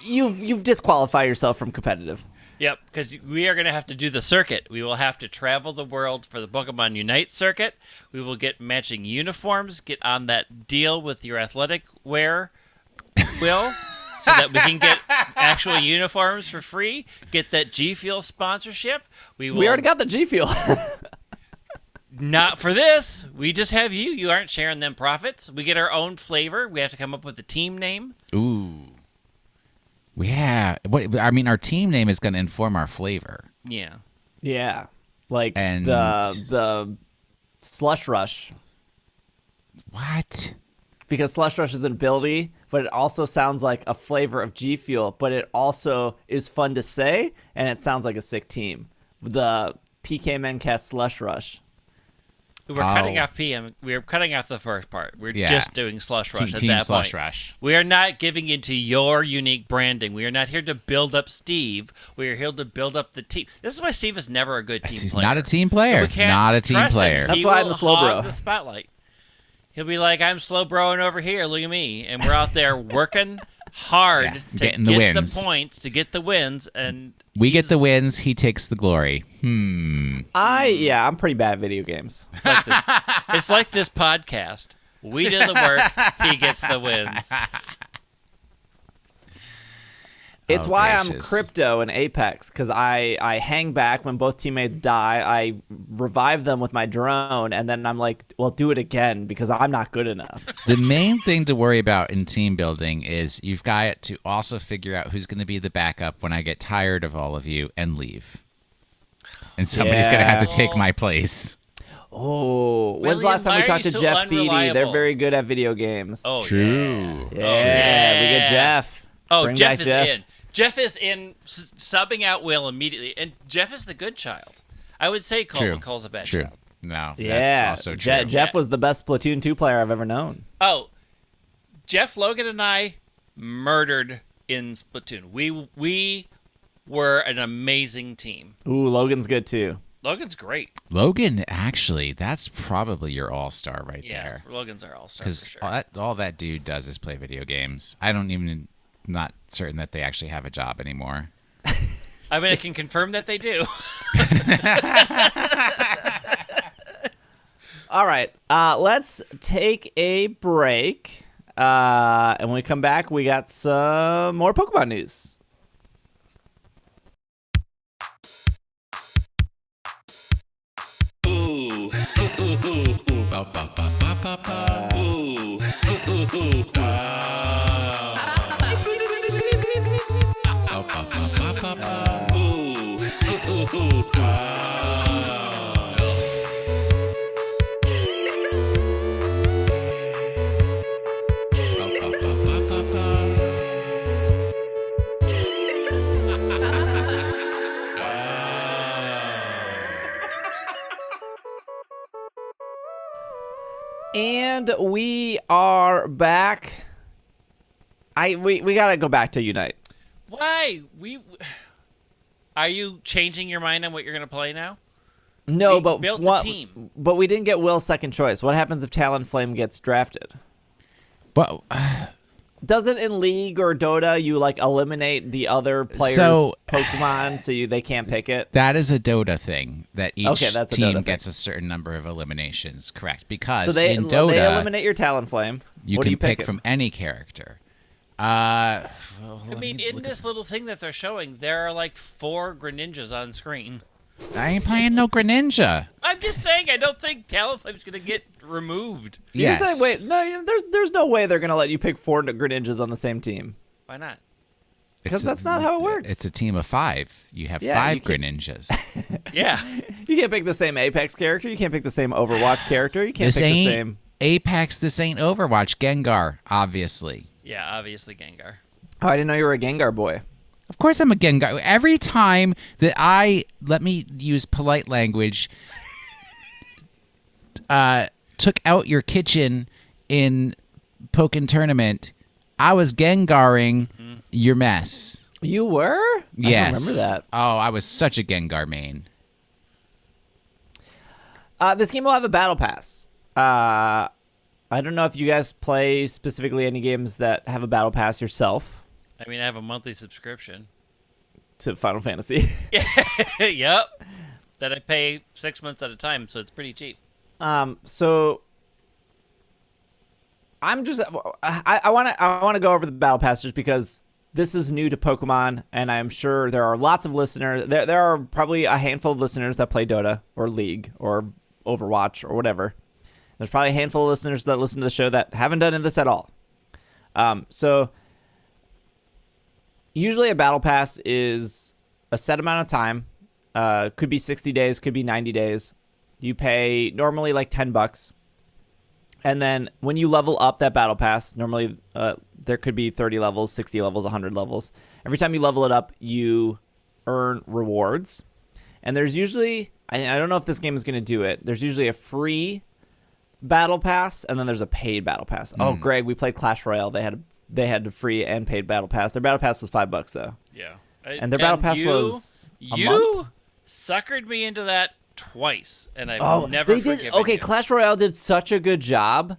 you've disqualified yourself from competitive. Yep, because we are going to have to do the circuit. We will have to travel the world for the Pokemon Unite circuit. We will get matching uniforms. Get on that deal with your athletic wear, Will. So that we can get actual uniforms for free, get that G Fuel sponsorship. We already got the G Fuel. Not for this. We just have you. You aren't sharing them profits. We get our own flavor. We have to come up with a team name. Ooh. Yeah. Our team name is going to inform our flavor. Yeah. Yeah. Like the Slush Rush. What? Because Slush Rush is an ability, but it also sounds like a flavor of G Fuel, but it also is fun to say, and it sounds like a sick team. The PKMNcast Slush Rush. We're cutting off PM. We're cutting off the first part. We're just doing Slush Rush team at that Slush point. Rush. We are not giving into your unique branding. We are not here to build up Steve. We are here to build up the team. This is why Steve is never a good team player. He's not a team player. Not a team player. That's why I'm the slow bro. The spotlight. He'll be like, I'm slow broing over here. Look at me. And we're out there working hard to get the points, to get the wins. And we get the wins. He takes the glory. I'm pretty bad at video games. It's like this podcast. We did the work. He gets the wins. It's why I'm Crypto in Apex, because I hang back when both teammates die. I revive them with my drone, and then I'm like, well, do it again, because I'm not good enough. The main thing to worry about in team building is you've got to also figure out who's going to be the backup when I get tired of all of you and leave. And somebody's going to have to take my place. Oh, when's the last time we talked to Jeff Feedy? They're very good at video games. Oh, true. Yeah, we get Jeff. Oh, Jeff is in. Jeff is in, subbing out Will immediately, and Jeff is the good child. I would say Cole's a bad child. No, that's also true. Jeff was the best Splatoon 2 player I've ever known. Oh, Jeff, Logan, and I murdered in Splatoon. We were an amazing team. Ooh, Logan's good too. Logan's great. Logan, actually, that's probably your all-star right there. Yeah, Logan's our all-star for sure. Because all that dude does is play video games. Not certain that they actually have a job anymore. I mean, I can confirm that they do. All right, let's take a break. And when we come back, we got some more Pokemon news. Ooh. Ba, ba, ba, ba, ba, ba. Ooh. And we are back. We gotta go back to Unite. Why? Are you changing your mind on what you're gonna play now? No, we built the team. But we didn't get Will's second choice. What happens if Talonflame gets drafted? But Doesn't in League or Dota you like eliminate the other players' Pokemon so they can't pick it? That is a Dota thing that each that's team a gets a certain number of eliminations. Correct, because so in Dota they eliminate your Talonflame. You what can do you pick from any character. I mean, in this little thing that they're showing, there are like 4 Greninjas on screen. I ain't playing no Greninja. I'm just saying, I don't think Talonflame's going to get removed. Yes. You're saying, wait, no, there's no way they're going to let you pick 4 Greninjas on the same team. Why not? Because that's not how it works. It's a team of 5. You have 5 Greninjas. Yeah. You can't pick the same Apex character. You can't pick the same Overwatch character. You can't pick the same... Apex, this ain't Overwatch. Gengar, obviously. Yeah, obviously Gengar. Oh, I didn't know you were a Gengar boy. Of course I'm a Gengar. Every time that let me use polite language, took out your kitchen in Pokken Tournament, I was Gengaring your mess. You were? Yes. I don't remember that. Oh, I was such a Gengar main. This game will have a battle pass. I don't know if you guys play specifically any games that have a battle pass yourself. I mean, I have a monthly subscription to Final Fantasy. Yep. That I pay 6 months at a time, so it's pretty cheap. So I'm just I want to go over the battle pass just because this is new to Pokemon, and I'm sure there are lots of listeners. There are probably a handful of listeners that play Dota or League or Overwatch or whatever. There's probably a handful of listeners that listen to the show that haven't done this at all. So usually a battle pass is a set amount of time. Could be 60 days, could be 90 days. You pay normally like $10. And then when you level up that battle pass, normally there could be 30 levels, 60 levels, 100 levels. Every time you level it up, you earn rewards. And there's usually, I don't know if this game is going to do it, there's usually a free battle pass, and then there's a paid battle pass. Oh, Greg, we played Clash Royale. They had a free and paid battle pass. Their battle pass was $5 though. Yeah. And their battle pass was a month? Suckered me into that twice, and I've never forgiven Okay, you. Clash Royale did such a good job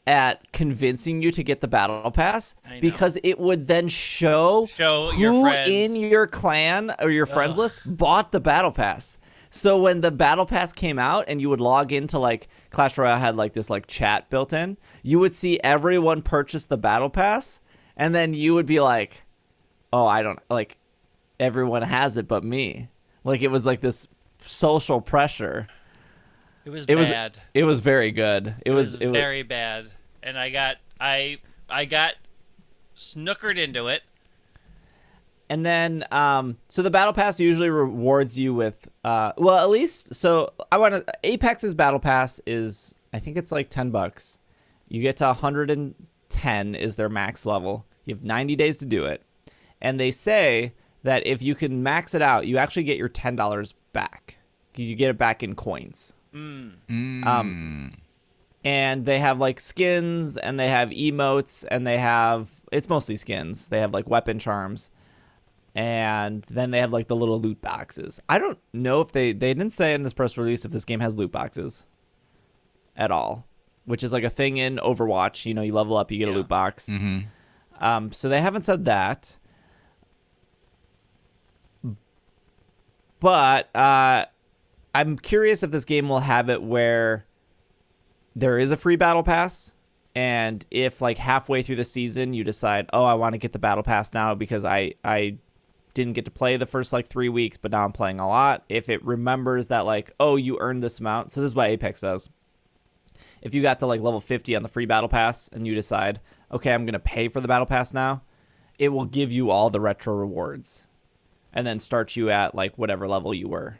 at convincing you to get the battle pass because it would then show your who friends in your clan or your friends list bought the battle pass. So when the battle pass came out and you would log into like Clash Royale had like this like chat built in, you would see everyone purchase the battle pass, and then you would be like, oh, I don't like everyone has it but me. Like it was like this social pressure. It was bad. It was very good. It was very bad. And I got snookered into it. And then, so the battle pass usually rewards you with, well, at least, so Apex's battle pass is, I think it's like $10. You get to 110 is their max level. You have 90 days to do it. And they say that if you can max it out, you actually get your $10 back because you get it back in coins. And they have like skins, and they have emotes, and it's mostly skins. They have like weapon charms. And then they have like the little loot boxes. I don't know if they didn't say in this press release if this game has loot boxes at all, which is like a thing in Overwatch. You know, you level up, you get a loot box. So they haven't said that. But I'm curious if this game will have it where there is a free battle pass. And if like halfway through the season you decide, oh, I want to get the battle pass now because I didn't get to play the first like 3 weeks, but now I'm playing a lot. If it remembers that like, oh, you earned this amount. So this is what Apex does. If you got to like level 50 on the free battle pass and you decide, okay, I'm going to pay for the battle pass now, it will give you all the retro rewards and then start you at like whatever level you were.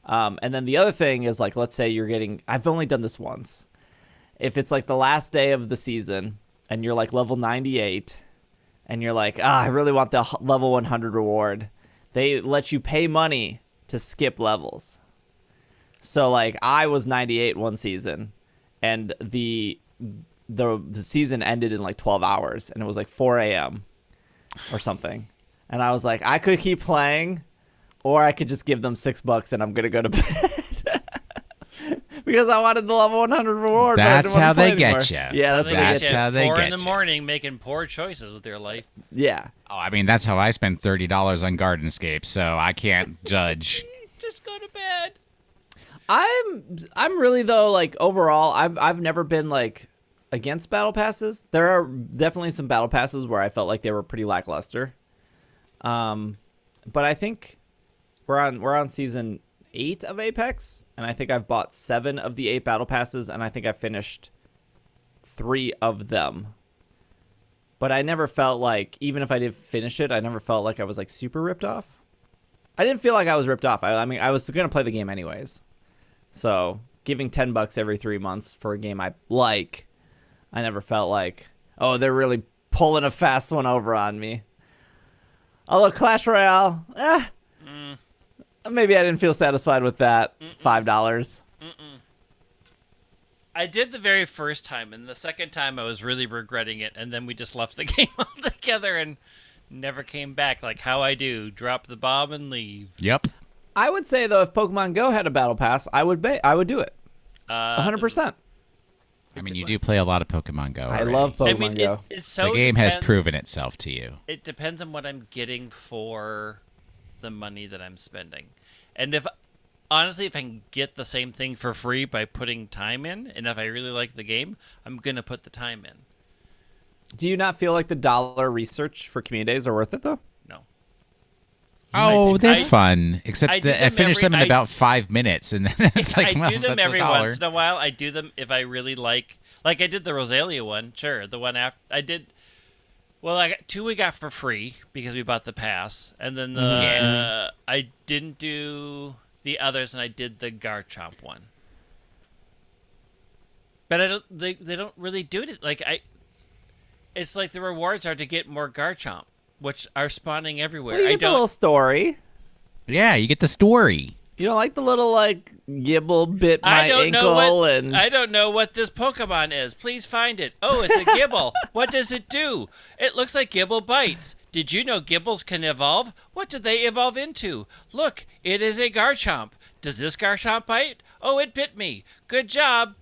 And then the other thing is like, let's say I've only done this once. If it's like the last day of the season and you're like level 98 and you're like, I really want the level 100 reward, they let you pay money to skip levels. So like I was 98 one season, and the season ended in like 12 hours, and it was like 4 a.m. or something. And I was like, I could keep playing, or I could just give them $6 and I'm going to go to bed. because I wanted the level 100 reward. That's but I how didn't they want to get play you. anymore. Yeah, That's how they Four get in the you. morning making poor choices with their life. Yeah. Oh, I mean, that's how I spend $30 on Gardenscape, so I can't judge. Just go to bed. I'm really though like overall I've never been like against battle passes. There are definitely some battle passes where I felt like they were pretty lackluster. But I think we're on season 8 of Apex, and I think I've bought 7 of the 8 battle passes, and I think I finished 3 of them. But I never felt like, even if I did finish it, I never felt like I was like super ripped off. I didn't feel like I was ripped off. I mean, I was gonna play the game anyways. So giving $10 every 3 months for a game I like, I never felt like, oh, they're really pulling a fast one over on me. Although Clash Royale, maybe I didn't feel satisfied with that. $5. I did the very first time, and the second time I was really regretting it, and then we just left the game altogether and never came back. Like how I do, drop the bomb and leave. Yep. I would say though, if Pokemon Go had a battle pass, I would do it. 100%. I mean, you do play a lot of Pokemon Go. I already. love Pokemon Go. It's so The game has depends- proven itself to you. It depends on what I'm getting for the money that I'm spending. And if honestly, if I can get the same thing for free by putting time in, and if I really like the game, I'm going to put the time in. Do you not feel like the dollar research for community days are worth it though? No. Oh, they're I- fun. Except I do that I them finished every- them in I- about 5 minutes, and then it's like, I well, do them that's every $1. once in a while. I do them if I really like I did the Rosalia one, sure. The one after I did. Well, I got 2 we got for free because we bought the pass, and then I didn't do the others, and I did the Garchomp one. But I don't. They don't really do it. It's like the rewards are to get more Garchomp, which are spawning everywhere. Well, you get the little story. Yeah, you get the story. You don't like the little like Gibble bit my I don't ankle know what and I don't know what this Pokemon is. Please find it. Oh, it's a Gibble. What does it do? It looks like Gibble bites. Did you know Gibbles can evolve? What did they evolve into? Look, it is a Garchomp. Does this Garchomp bite? Oh, it bit me. Good job.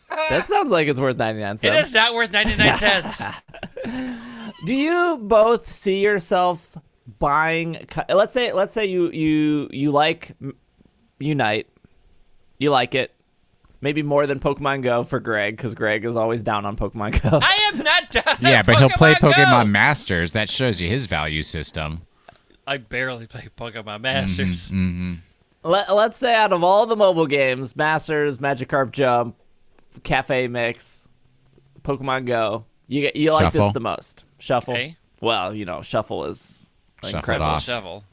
that sounds like it's worth 99 It cents. is not worth 99 cents. Do you both see yourself buying? Let's say you like Unite, you like it, maybe more than Pokemon Go for Greg, because Greg is always down on Pokemon Go. I am not done. Yeah, but he'll play Go. Pokemon Masters. That shows you his value system. I barely play Pokemon Masters. Let's say out of all the mobile games, Masters, Magikarp Jump, Cafe Mix, Pokemon Go, you like this Shuffle. the most. Shuffle. Okay. Well, Shuffle is Shuffle incredible. off. Shovel.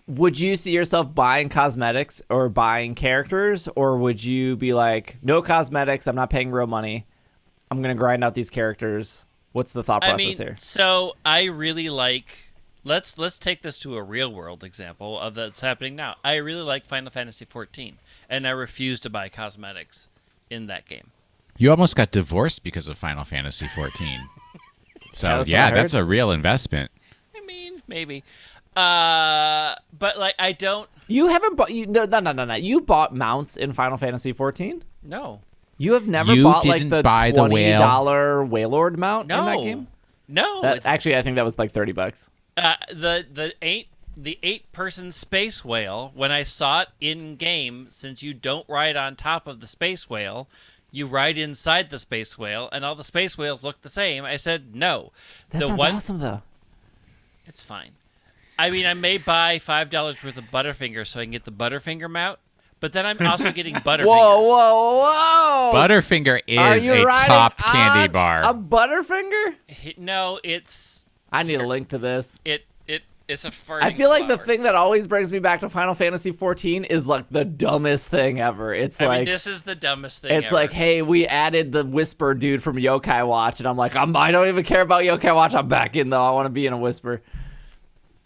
Would you see yourself buying cosmetics or buying characters, or would you be like, no cosmetics, I'm not paying real money, I'm gonna grind out these characters? What's the thought process here? So I really like. Let's take this to a real world example of that's happening now. I really like Final Fantasy XIV, and I refuse to buy cosmetics in that game. You almost got divorced because of Final Fantasy 14. So That's what I yeah, heard. that's a real investment. I mean, maybe, but like I don't. You haven't bought no. You bought mounts in Final Fantasy 14? No, You have never You bought like didn't the buy the whale? $20 Wailord mount no, in that game? no. Actually, I think that was like $30. The 8-person space whale. When I saw it in game, since you don't ride on top of the space whale, you ride inside the space whale, and all the space whales look the same. I said no. That sounds awesome though. It's fine. I mean, I may buy $5 worth of Butterfinger so I can get the Butterfinger mount, but then I'm also getting Butterfingers. Whoa! Butterfinger Are is you a riding top candy on bar. A Butterfinger? No, it's I need a link to this. it's a farting I feel like the flower. thing that always brings me back to Final Fantasy 14 is like the dumbest thing ever. It's I like mean, this is the dumbest thing it's ever. like, hey, we added the Whisper dude from Yokai Watch, and I'm like, I don't even care about Yokai Watch. I'm back in though. I want to be in a Whisper.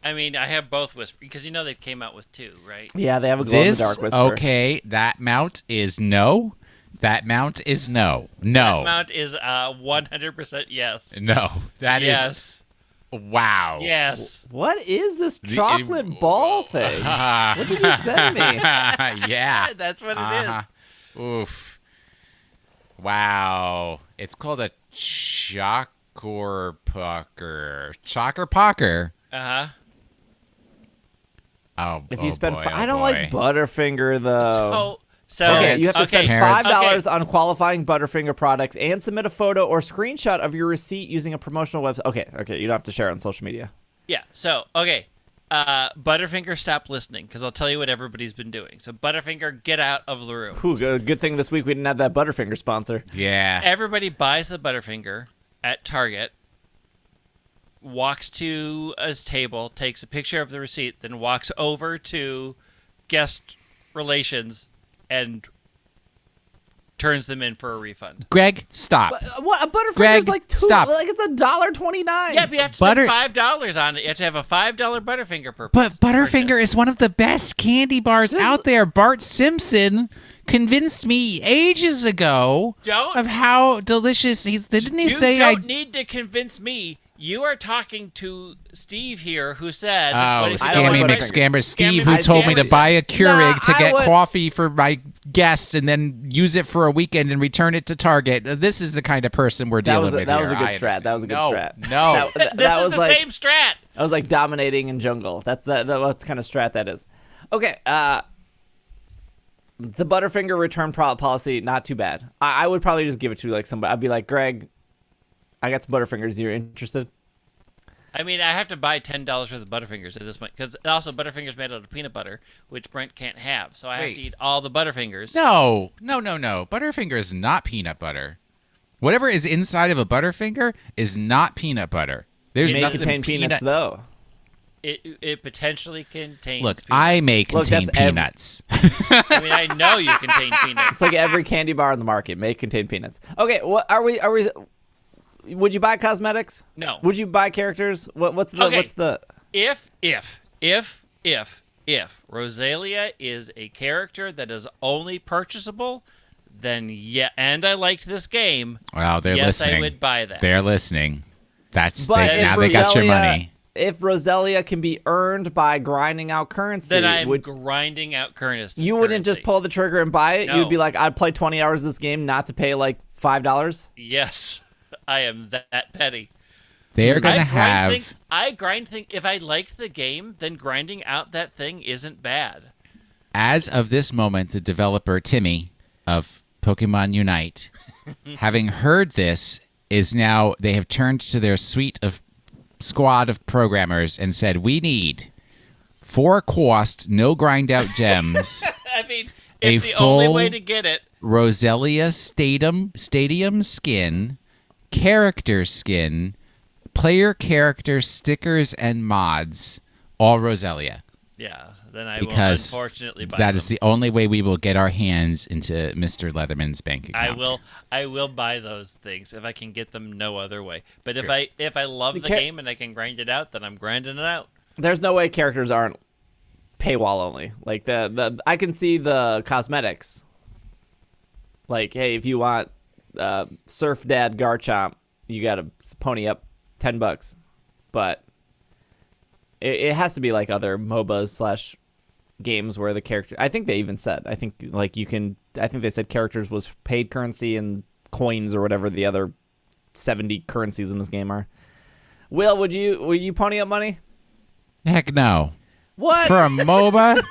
I mean, I have both Whisper because they came out with 2, right? Yeah, they have a glow in the This dark Whisper. okay? That mount is no. That mount is no. No. That mount is 100% yes. No. That is yes. Wow. Yes. What is this chocolate ball thing? What did you send me? Yeah. That's what it is. Oof. Wow. It's called a Chocker Pucker. Uh-huh. Oh, If you spend, boy, I don't like Butterfinger though. So Okay, you have to spend Parents. $5 on qualifying Butterfinger products and submit a photo or screenshot of your receipt using a promotional website. Okay, you don't have to share it on social media. Yeah. So okay, Butterfinger, stop listening because I'll tell you what everybody's been doing. So Butterfinger, get out of the room. Ooh, good thing this week we didn't have that Butterfinger sponsor. Yeah. Everybody buys the Butterfinger at Target, walks to his table, takes a picture of the receipt, then walks over to guest relations and turns them in for a refund. Greg, stop. What? A Butterfinger's Greg, like stop. it's $1.29. Yeah, but you have to spend $5 on it. You have to have a $5 Butterfinger per But Butterfinger is one of the best candy bars out there. Bart Simpson convinced me ages ago of how delicious. Didn't he say you don't need to convince me. You are talking to Steve here, who said, Scammy McScammer Steve, who told me to buy a Keurig to get coffee for my guests and then use it for a weekend and return it to Target. This is the kind of person we're dealing with. That was a good strat. That was a good strat. No, that was the same strat. That was like dominating in jungle. That's what kind of strat that is. Okay, the Butterfinger return policy, not too bad. I would probably just give it to like somebody. I'd be like, Greg, I got some Butterfingers. You're interested? I mean, I have to buy $10 worth of Butterfingers at this point because also Butterfingers made out of peanut butter, which Brent can't have. So I have to eat all the Butterfingers. No. Butterfinger is not peanut butter. Whatever is inside of a Butterfinger is not peanut butter. There's It may contain peanuts though. It potentially contains. Look, peanuts. I may contain peanuts. I mean, I know you contain peanuts. It's like every candy bar in the market may contain peanuts. Okay, what are we? Would you buy cosmetics? No. Would you buy characters? What's the? If Rosalia is a character that is only purchasable, then yeah, and I liked this game. Well, they're yes, listening. I would buy that. They're listening. Now they got your money. If Rosalia can be earned by grinding out currency, then I'm grinding out currency. You wouldn't just pull the trigger and buy it. No. You'd be like, I'd play 20 hours this game not to pay like $5. Yes, I am that petty. They're gonna have. I grind things. If I liked the game, then grinding out that thing isn't bad. As of this moment, the developer Timmy of Pokemon Unite, having heard this, is now they have turned to their squad of programmers and said, we need 4 cost, no grind out gems. I mean, it's the only way to get it. Rosalia Stadium skin, character skin, player character stickers and mods, all Rosalia. Yeah, then I will because unfortunately buy that them. is the only way we will get our hands into Mr. Leatherman's bank account. I will buy those things if I can get them no other way. But if I love the game and I can grind it out, then I'm grinding it out. There's no way characters aren't paywall only. Like the I can see the cosmetics. Like, hey, if you want Surf Dad Garchomp, you got to pony up $10. But it has to be like other MOBAs / games where the character. I think they even said. I think like you can. I think they said characters was paid currency and coins or whatever the other 70 currencies in this game are. Will, will you pony up money? Heck no. What? For a MOBA?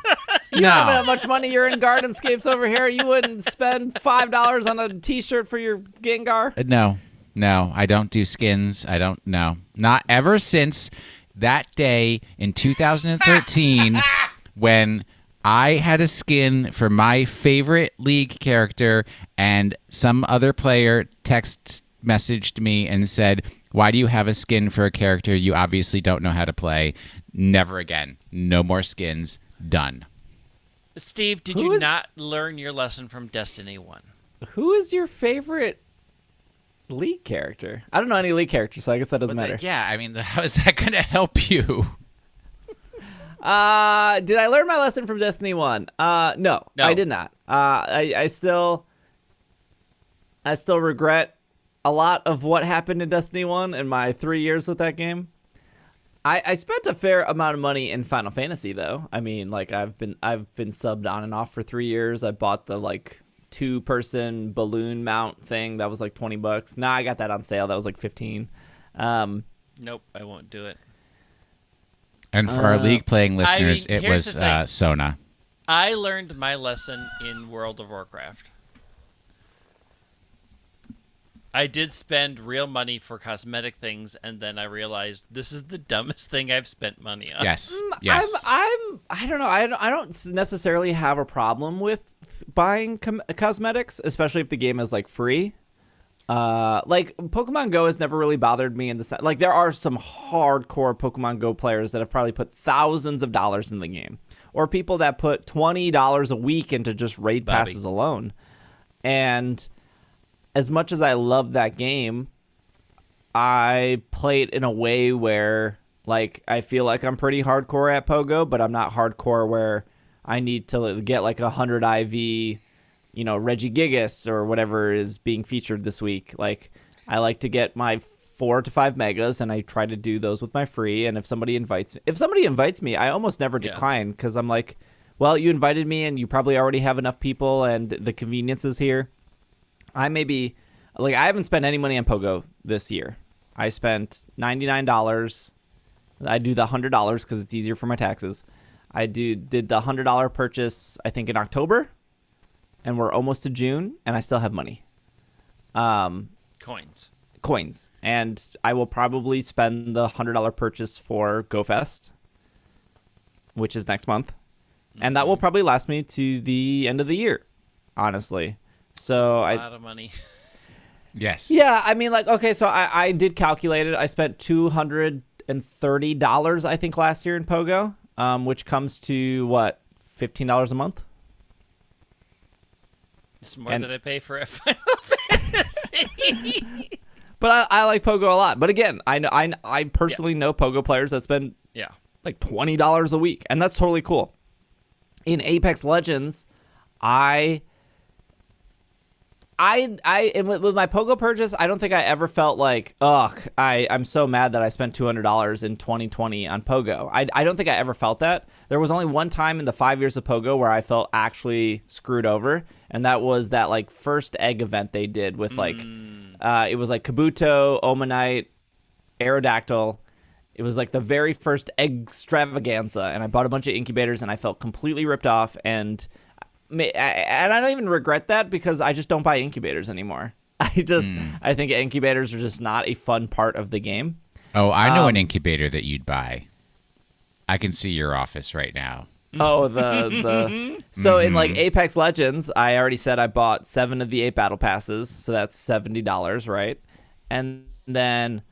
You don't have much money. You're in Gardenscapes over here. You wouldn't spend $5 on a T-shirt for your Gengar? No, I don't do skins. I don't know. Not ever since that day in 2013 when I had a skin for my favorite League character and some other player text messaged me and said, why do you have a skin for a character you obviously don't know how to play? Never again. No more skins. Done. Steve, did you not learn your lesson from Destiny 1? Who is your favorite League character? I don't know any League characters, so I guess that doesn't matter. Yeah, I mean, how is that going to help you? Did I learn my lesson from Destiny 1? No, I did not. I still regret a lot of what happened in Destiny 1 in my 3 years with that game. I spent a fair amount of money in Final Fantasy though. I mean, like I've been subbed on and off for 3 years. I bought the like 2-person balloon mount thing that was like $20. Nah, I got that on sale. That was like 15. Nope, I won't do it. And for our League playing listeners, it was the Sona. I learned my lesson in World of Warcraft. I did spend real money for cosmetic things, and then I realized this is the dumbest thing I've spent money on. Yes. Yes. I don't know. I don't necessarily have a problem with buying cosmetics, especially if the game is like free. Like Pokemon Go has never really bothered me in the sense, like there are some hardcore Pokemon Go players that have probably put thousands of dollars in the game, or people that put $20 a week into just raid passes alone. And as much as I love that game, I play it in a way where like I feel like I'm pretty hardcore at Pogo, but I'm not hardcore where I need to get like 100 IV, you know, Regigigas or whatever is being featured this week. Like I like to get my 4 to 5 megas, and I try to do those with my free. And if somebody invites me, I almost never decline, because I'm like, well, you invited me and you probably already have enough people and the convenience is here. I haven't spent any money on Pogo this year. I spent $99. I do the $100 because it's easier for my taxes. I did the $100 purchase, I think, in October, and we're almost to June, and I still have money. Coins. And I will probably spend the $100 purchase for GoFest, which is next month. And that will probably last me to the end of the year, honestly. So a lot of money. Yes. Yeah, I mean, like, okay, so I did calculate it. I spent $230, I think, last year in Pogo, which comes to, what, $15 a month? It's more than I pay for Final Fantasy. But I like Pogo a lot. But again, I personally know Pogo players that spend like $20 a week, and that's totally cool. In Apex Legends, with my Pogo purchase, I don't think I ever felt like, I'm so mad that I spent $200 in 2020 on Pogo. I don't think I ever felt that. There was only one time in the 5 years of Pogo where I felt actually screwed over, and that was that like first egg event they did with like, it was like Kabuto, Omanite, Aerodactyl. It was like the very first extravaganza, and I bought a bunch of incubators, and I felt completely ripped off, and I don't even regret that, because I just don't buy incubators anymore. I think incubators are just not a fun part of the game. Oh, I know an incubator that you'd buy. I can see your office right now. Oh, so in like Apex Legends, I already said I bought 7 of the 8 battle passes, so that's $70, right? And then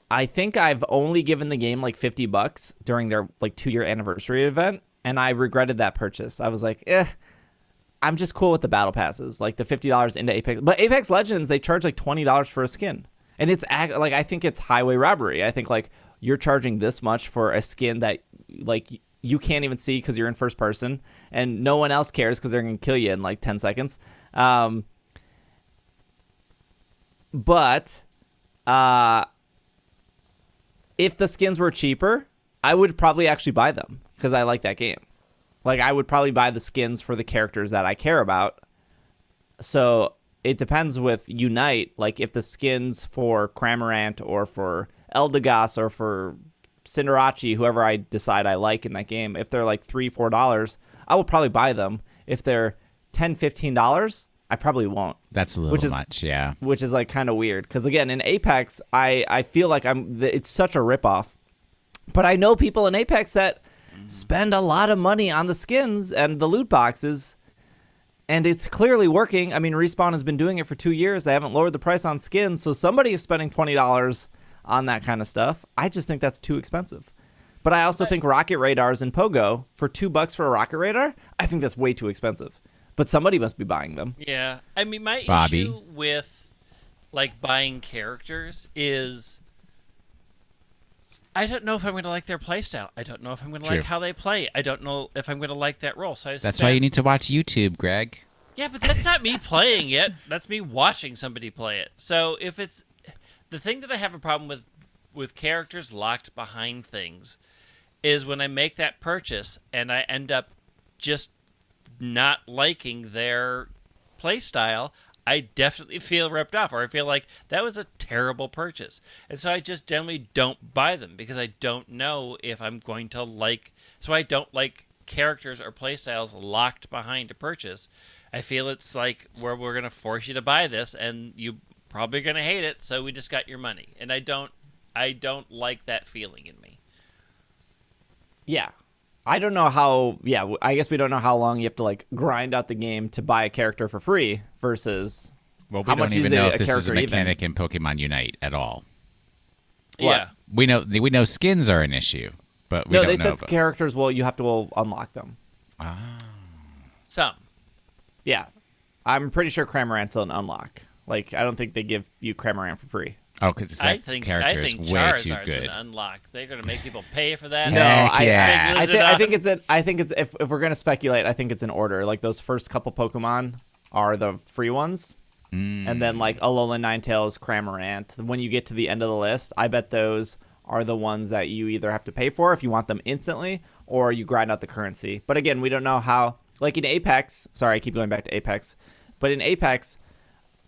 I think I've only given the game like $50 during their like 2-year anniversary event. And I regretted that purchase. I was like, I'm just cool with the battle passes, like the $50 into Apex. But Apex Legends, they charge like $20 for a skin. And it's like, I think it's highway robbery. I think like you're charging this much for a skin that like you can't even see because you're in first person, and no one else cares because they're going to kill you in like 10 seconds. But if the skins were cheaper, I would probably actually buy them, because I like that game. Like, I would probably buy the skins for the characters that I care about. So it depends with Unite. Like, if the skins for Cramorant or for Eldegoss or for Cinderace, whoever I decide I like in that game, if they're like $3, $4, I will probably buy them. If they're $10, $15, I probably won't. That's a little much, yeah. Which is like kind of weird, because again, in Apex, I feel like it's such a ripoff. But I know people in Apex that spend a lot of money on the skins and the loot boxes, and it's clearly working. I mean, Respawn has been doing it for 2 years. They haven't lowered the price on skins, so somebody is spending $20 on that kind of stuff. I just think that's too expensive. But I also think rocket radars in Pogo, for $2 for a rocket radar, I think that's way too expensive. But somebody must be buying them. Yeah. I mean, my Bobby. issue with like buying characters is I don't know if I'm going to like their playstyle. I don't know if I'm going to like how they play. I don't know if I'm going to like that role. So that's why you need to watch YouTube, Greg. Yeah, but that's not me playing it. That's me watching somebody play it. So if it's the thing that I have a problem with with characters locked behind things is when I make that purchase and I end up just not liking their play style. I definitely feel ripped off, or I feel like that was a terrible purchase. And so I just generally don't buy them because I don't know if I'm going to like. So I don't like characters or playstyles locked behind a purchase. I feel it's like we're going to force you to buy this, and you probably going to hate it. So we just got your money, and I don't like that feeling in me. Yeah. I don't know how, I guess we don't know how long you have to, like, grind out the game to buy a character for free versus well, we how don't much even is know a if this is a character mechanic in Pokemon Unite at all. Yeah. We know skins are an issue, but we don't know. No, they said characters, you have to unlock them. Some. Yeah. I'm pretty sure Cramorant's an unlock. Like, I don't think they give you Cramorant for free. Oh, because that character is way too good. An unlock. They're going to make people pay for that. No, I think it's if we're going to speculate, I think it's in order. Like those first couple Pokemon are the free ones, and then like Alolan Ninetales, Cramorant. When you get to the end of the list, I bet those are the ones that you either have to pay for if you want them instantly, or you grind out the currency. But again, we don't know how. Like in Apex, sorry, I keep going back to Apex, but in Apex,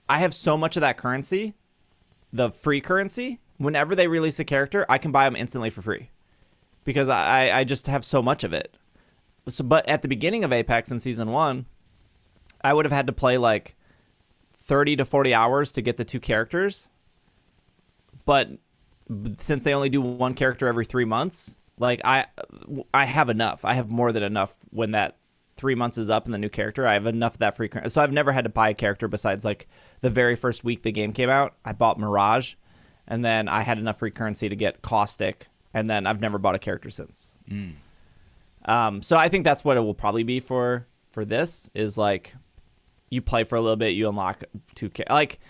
I have so much of that currency. The free currency, whenever they release a character, I can buy them instantly for free because I just have so much of it. So, but at the beginning of Apex in Season 1, I would have had to play like 30 to 40 hours to get the 2 characters. But since they only do 1 character every 3 months, like I have enough. I have more than enough when that 3 months is up and the new character. I have enough of that free currency. So I've never had to buy a character besides like the very first week the game came out. I bought Mirage, and then I had enough free currency to get Caustic, and then I've never bought a character since. So I think that's what it will probably be for this is like you play for a little bit, you unlock 2 like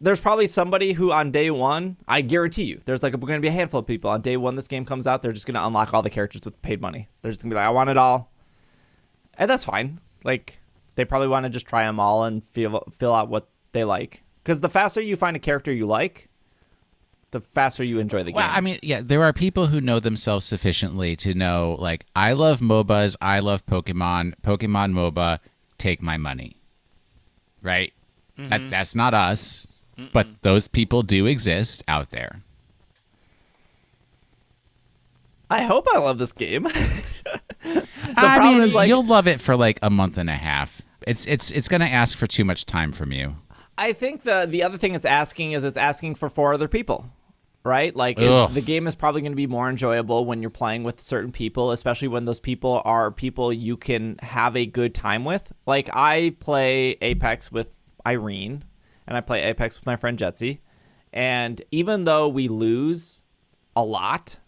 there's probably somebody who on day 1, I guarantee you, there's like going to be a handful of people on day 1 this game comes out, they're just going to unlock all the characters with paid money. They're just going to be like, I want it all. And that's fine. Like, they probably want to just try them all and fill out what they like. Because the faster you find a character you like, the faster you enjoy the game. Well, I mean, yeah, there are people who know themselves sufficiently to know, like, I love MOBAs, I love Pokemon MOBA, take my money. Right? Mm-hmm. That's not us, but those people do exist out there. I hope I love this game. The problem is, like, you'll love it for like a month and a half. It's going to ask for too much time from you. I think the other thing it's asking for 4 other people, right? Like the game is probably going to be more enjoyable when you're playing with certain people, especially when those people are people you can have a good time with. Like I play Apex with Irene, and I play Apex with my friend Jetsy, and even though we lose a lot,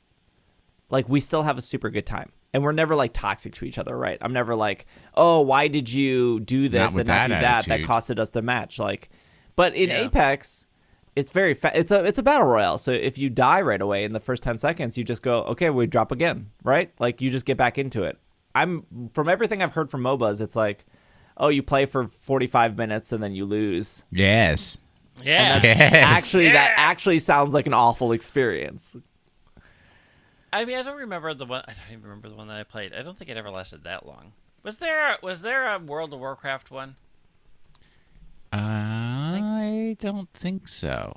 like we still have a super good time. And we're never like toxic to each other, right? I'm never like, oh, why did you do this and not do that? That costed us the match. Like, but in Apex, it's very it's a battle royale. So if you die right away in the first 10 seconds, you just go, okay, we drop again, right? Like you just get back into it. From everything I've heard from MOBAs, it's like, oh, you play for 45 minutes and then you lose. Yes. Yeah. That actually sounds like an awful experience. I mean, I don't even remember the one that I played. I don't think it ever lasted that long. Was there a World of Warcraft one? I don't think so.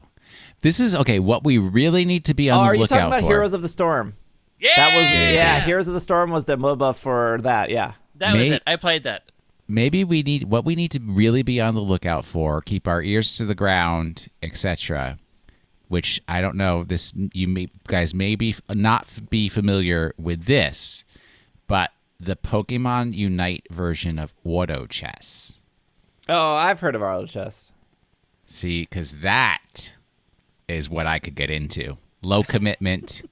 This is okay. What we really need to be on the lookout for. Are you talking about Heroes of the Storm? Yeah, that was Heroes of the Storm was the MOBA for that. Yeah, that was it. I played that. Maybe what we need to really be on the lookout for, keep our ears to the ground, etc. Which I don't know. Guys may not be familiar with this, but the Pokemon Unite version of Auto Chess. Oh, I've heard of Auto Chess. See, because that is what I could get into. Low commitment,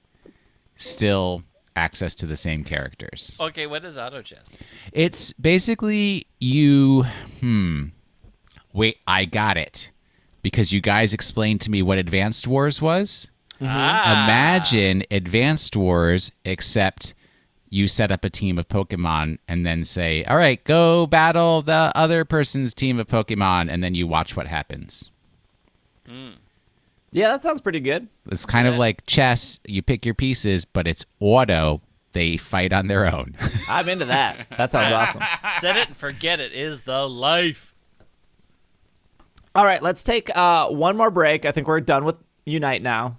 still access to the same characters. Okay, what is Auto Chess? It's basically you. Wait, I got it. Because you guys explained to me what Advanced Wars was. Imagine Advanced Wars, except you set up a team of Pokemon and then say, all right, go battle the other person's team of Pokemon, and then you watch what happens. Yeah, that sounds pretty good. It's kind of like chess. You pick your pieces, but it's auto. They fight on their own. I'm into that. That sounds awesome. Set it and forget it is the life. All right, let's take one more break. I think we're done with Unite now.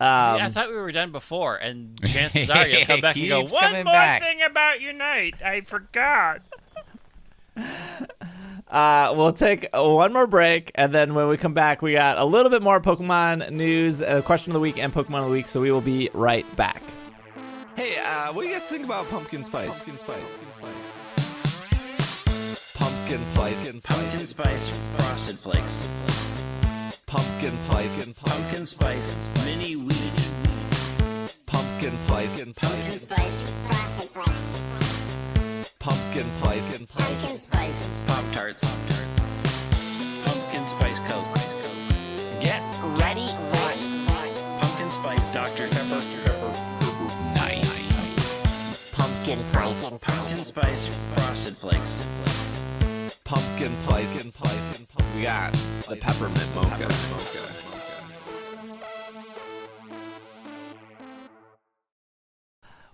I thought we were done before, and chances are you'll come back and go, one more thing about Unite. I forgot. We'll take one more break, and then when we come back, we got a little bit more Pokemon news, question of the week, and Pokemon of the week, so we will be right back. Hey, what do you guys think about pumpkin spice? Pumpkin spice. Pumpkin spice frosted flakes. Pumpkin spice. Pumpkin spice mini wheat. Pumpkin spice. Pumpkin spice frosted flakes. Pumpkin spice. Pumpkin spice. Pop tarts. Pumpkin spice Coke. Get ready for Pumpkin spice Dr. Pepper. Nice. pumpkin spice. Pumpkin spice frosted flakes. pumpkin spice. We got the peppermint mocha.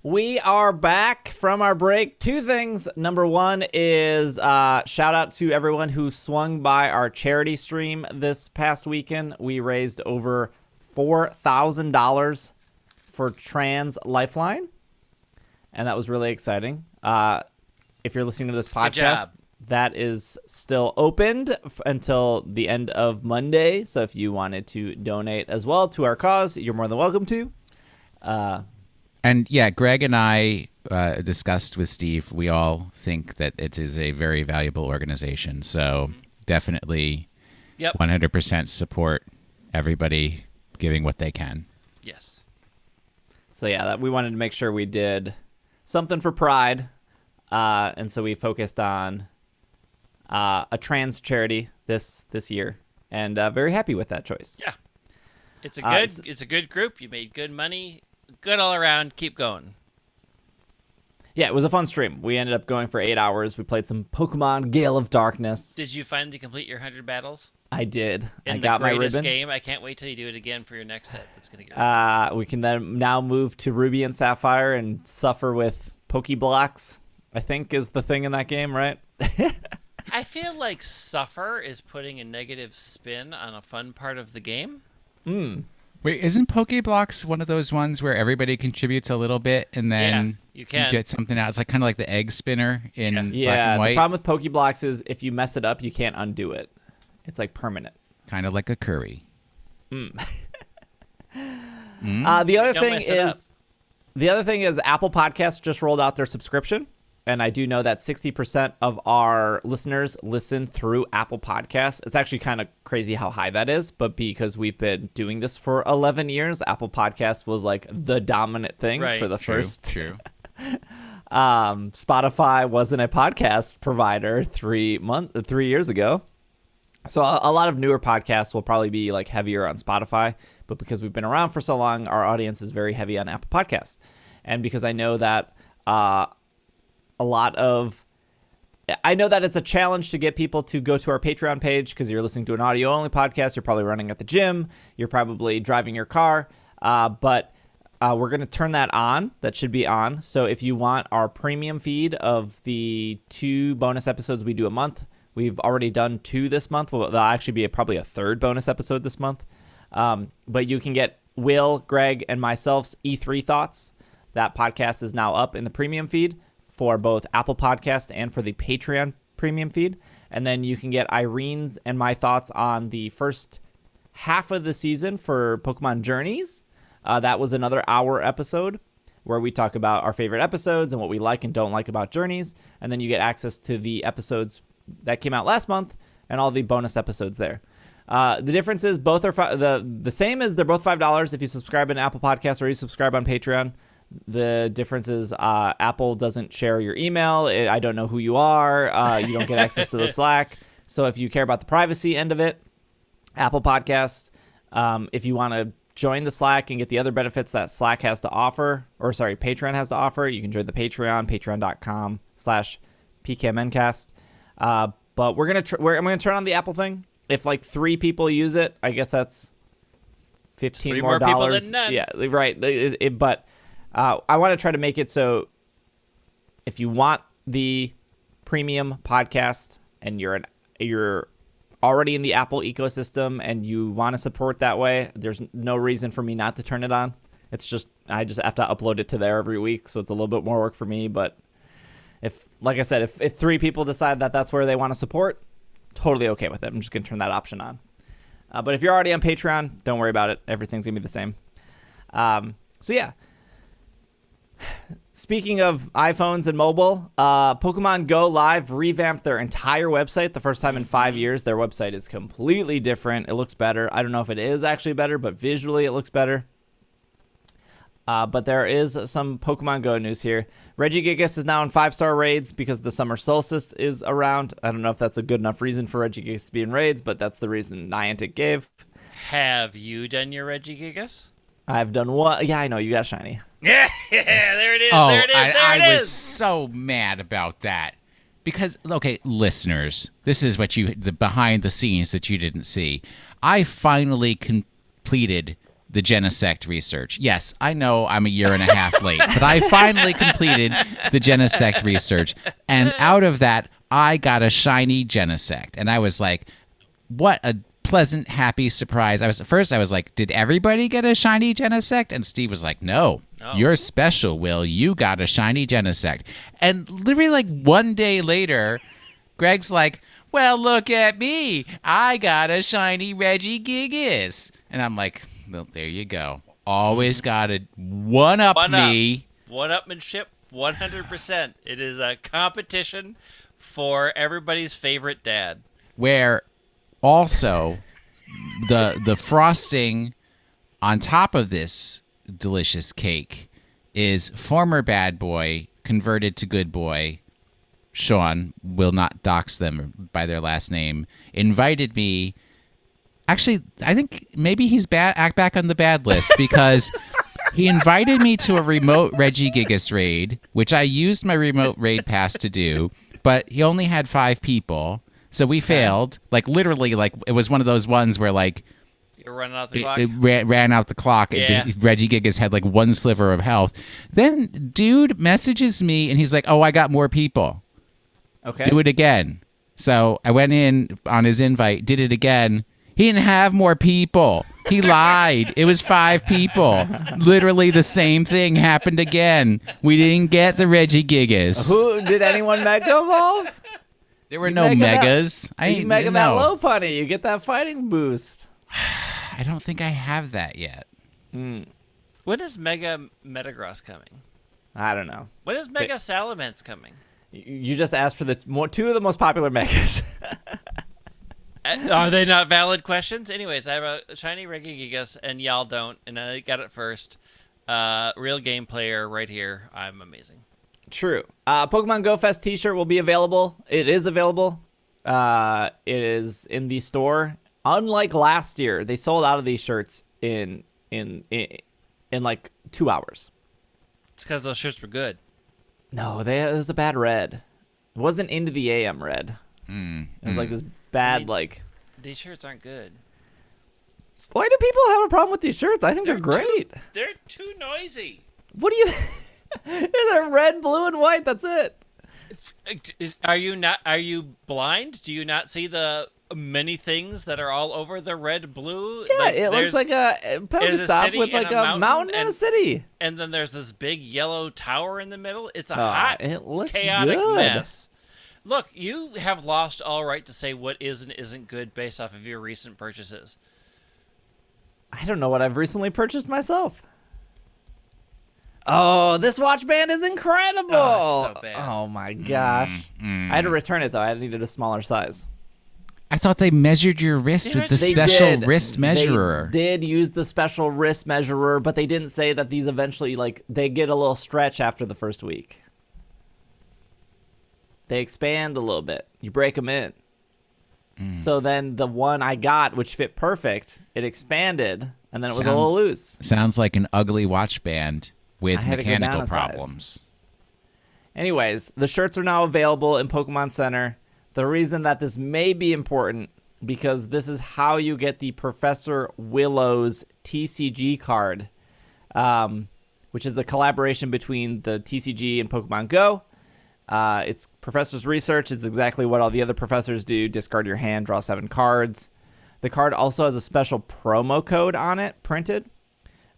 We are back from our break. Two things. Number one is shout out to everyone who swung by our charity stream this past weekend. We raised over $4,000 for Trans Lifeline, and that was really exciting. If you're listening to this podcast, that is still opened until the end of Monday. So if you wanted to donate as well to our cause, you're more than welcome to. And yeah, Greg and I discussed with Steve. We all think that it is a very valuable organization. So definitely 100% support everybody giving what they can. Yes. So yeah, we wanted to make sure we did something for Pride. And so we focused on a trans charity this year. And very happy with that choice. Yeah. It's a good group. You made good money. Good all around. Keep going. Yeah, it was a fun stream. We ended up going for 8 hours. We played some Pokemon Gale of Darkness. Did you finally complete your 100 battles? I did. I got my ribbon. Game. I can't wait till you do it again for your next set. That's gonna get. We can then now move to Ruby and Sapphire and suffer with Pokeblocks, I think is the thing in that game, right? I feel like suffer is putting a negative spin on a fun part of the game. Wait, isn't Pokeblocks one of those ones where everybody contributes a little bit and then you can get something out? It's like kind of like the egg spinner in black and white. The problem with Pokeblocks is if you mess it up, you can't undo it. It's like permanent. Kind of like a curry. The other thing is Apple Podcasts just rolled out their subscription. And I do know that 60% of our listeners listen through Apple Podcasts. It's actually kind of crazy how high that is, but because we've been doing this for 11 years, Apple Podcasts was like the dominant thing for the first. True. Spotify wasn't a podcast provider 3 years ago. So a lot of newer podcasts will probably be like heavier on Spotify, but because we've been around for so long, our audience is very heavy on Apple Podcasts. And because I know that I know that it's a challenge to get people to go to our Patreon page because you're listening to an audio-only podcast. You're probably running at the gym. You're probably driving your car. But we're going to turn that on. That should be on. So if you want our premium feed of the 2 bonus episodes we do a month, we've already done 2 this month. Well, there'll actually be probably a 3rd bonus episode this month. But you can get Will, Greg, and myself's E3 thoughts. That podcast is now up in the premium feed for both Apple Podcast and for the Patreon premium feed. And then you can get Irene's and my thoughts on the first half of the season for Pokemon Journeys. That was another hour episode where we talk about our favorite episodes and what we like and don't like about Journeys. And then you get access to the episodes that came out last month and all the bonus episodes there. The difference is both are the same as they're both $5 if you subscribe on Apple Podcasts or you subscribe on Patreon. The difference is Apple doesn't share your email. I don't know who you are. You don't get access to the Slack. So if you care about the privacy end of it, Apple Podcast, if you want to join the Slack and get the other benefits that Slack has to offer, Patreon has to offer, you can join the Patreon, patreon.com/PKMNcast. But I'm going to turn on the Apple thing. If like 3 people use it, I guess that's $15 Three more more people dollars. than none. Yeah, right. But I want to try to make it so if you want the premium podcast and you're already in the Apple ecosystem and you want to support that way, there's no reason for me not to turn it on. It's just I just have to upload it to there every week, so it's a little bit more work for me. But if, like I said, if 3 people decide that that's where they want to support, totally okay with it. I'm just gonna turn that option on. But if you're already on Patreon, don't worry about it. Everything's gonna be the same. So yeah. Speaking of iPhones and mobile, Pokemon GO Live revamped their entire website the first time in 5 years. Their website is completely different. It looks better. I don't know if it is actually better, but visually it looks better. But there is some Pokemon Go news here. Regigigas is now in 5-star raids because the summer solstice is around. I don't know if that's a good enough reason for Regigigas to be in raids, but that's the reason Niantic gave. Have you done your Regigigas? I've done one. Yeah, I know. You got shiny. Yeah, there it is. Oh, there it is. I was so mad about that. Because, okay, listeners, this is what the behind the scenes that you didn't see. I finally completed the Genesect research. Yes, I know I'm a year and a half late, but I finally completed the Genesect research. And out of that, I got a shiny Genesect. And I was like, what a pleasant, happy surprise. I was like, did everybody get a shiny Genesect? And Steve was like, no. Oh. You're special, Will. You got a shiny Genesect. And literally like one day later, Greg's like, well, look at me. I got a shiny Regigigas. And I'm like, well, there you go. Always got to one-up me. One-upmanship, 100%. It is a competition for everybody's favorite dad. Where also the frosting on top of this delicious cake is former bad boy converted to good boy. Sean, will not dox them by their last name, invited me. Actually, I think maybe he's back on the bad list because he invited me to a remote Regigigas raid, which I used my remote raid pass to do, but he only had 5 people, so we failed. Like literally, like it was one of those ones where like you're running out the clock. It ran out the clock. Yeah. Regigigas had like 1 sliver of health. Then dude messages me and he's like, "Oh, I got more people. Okay, do it again." So I went in on his invite, did it again. He didn't have more people. He lied. It was 5 people. Literally the same thing happened again. We didn't get the Regigigas. Who did anyone mega evolve? There were no megas. You mega that low punny. You get that fighting boost. I don't think I have that yet. When is Mega Metagross coming? I don't know. When is Mega Salamence coming? You just asked for 2 of the most popular megas. Are they not valid questions? Anyways, I have a shiny Regigigas, and y'all don't, and I got it first. Real game player right here. I'm amazing. True. Pokemon Go Fest t-shirt will be available. It is available. It is in the store. Unlike last year, they sold out of these shirts in like 2 hours. It's because those shirts were good. No, it was a bad red. It wasn't into the AM red. It was like this bad, like... These shirts aren't good. Why do people have a problem with these shirts? I think they're great. They're too noisy. What do you... They're red, blue, and white. That's it. Are you blind? Do you not see the many things that are all over the red, blue? Yeah, like, it looks like a Pokestop with like a mountain and a city. And then there's this big yellow tower in the middle. It's a hot, chaotic mess. Look, you have lost all right to say what is and isn't good based off of your recent purchases. I don't know what I've recently purchased myself. Oh, this watch band is incredible. Oh, it's so bad. Oh my gosh. I had to return it though. I needed a smaller size. I thought they measured your wrist with the special wrist measurer. They did use the special wrist measurer, but they didn't say that these eventually, like, they get a little stretch after the first week. They expand a little bit. You break them in. So then the one I got, which fit perfect, it expanded, and then it was a little loose. Sounds like an ugly watch band with mechanical problems. Anyways, the shirts are now available in Pokemon Center. The reason that this may be important because this is how you get the Professor Willow's TCG card, which is a collaboration between the TCG and Pokemon Go. It's Professor's Research. It's exactly what all the other professors do. Discard your hand, draw 7 cards. The card also has a special promo code on it printed.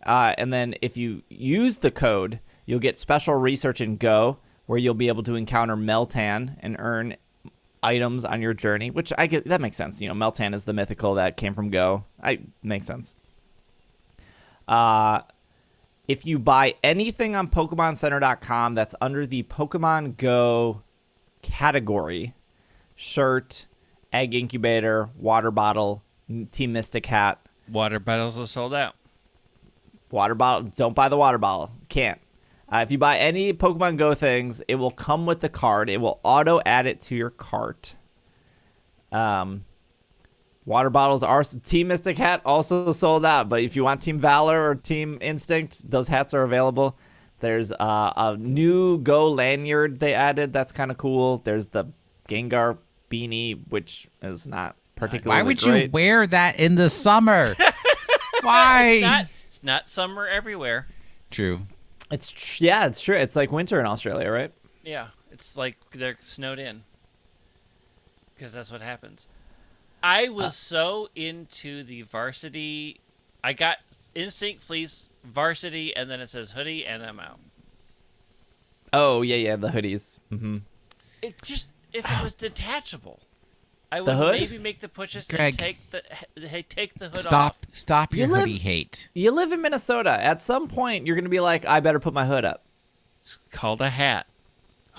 And then if you use the code, you'll get special research in Go, where you'll be able to encounter Meltan and earn items on your journey, which I get. That makes sense. You know, Meltan is the mythical that came from Go. Makes sense. If you buy anything on PokemonCenter.com that's under the Pokemon Go category, shirt, egg incubator, water bottle, Team Mystic hat. Water bottles are sold out. Water bottle. Don't buy the water bottle. Can't. If you buy any Pokemon Go things, it will come with the card. It will auto add it to your cart. Water bottles are Team Mystic hat also sold out, but if you want Team Valor or Team Instinct, those hats are available. There's a new Go lanyard they added that's kind of cool. There's the Gengar beanie, which is not particularly Why would great. you wear that in the summer? Why? It's not summer everywhere. True. It's true. It's like winter in Australia, right? Yeah, it's like they're snowed in. Because that's what happens. I was so into the varsity. I got Instinct Fleece, varsity, and then it says hoodie, and I'm out. Oh, yeah, the hoodies. Mm-hmm. It just, if it was detachable, I would hood? maybe make the pushes Greg. and take the hood off. Stop your You live- hoodie hate. You live in Minnesota. At some point, you're going to be like, I better put my hood up. It's called a hat.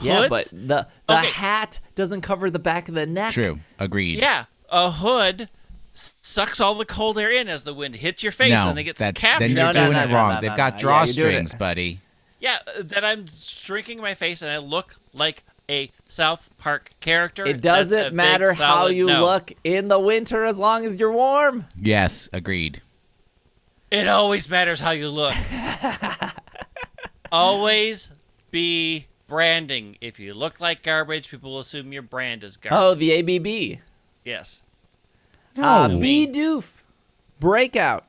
Yeah, Hoods? but the Okay. hat doesn't cover the back of the neck. True. Agreed. Yeah, a hood sucks all the cold air in as the wind hits your face No, and it gets then captured. you're No, doing no, it no, wrong. no, They've no, got no. Yeah, you're doing drawstrings, it. buddy. Yeah, then I'm shrinking my face and I look like a South Park character. It That's a doesn't big, matter how solid you no. look in the winter as long as you're warm. Yes, agreed. It always matters how you look. Always be branding. If you look like garbage, people will assume your brand is garbage. Oh, the ABB. Yes. Bidoof. Breakout.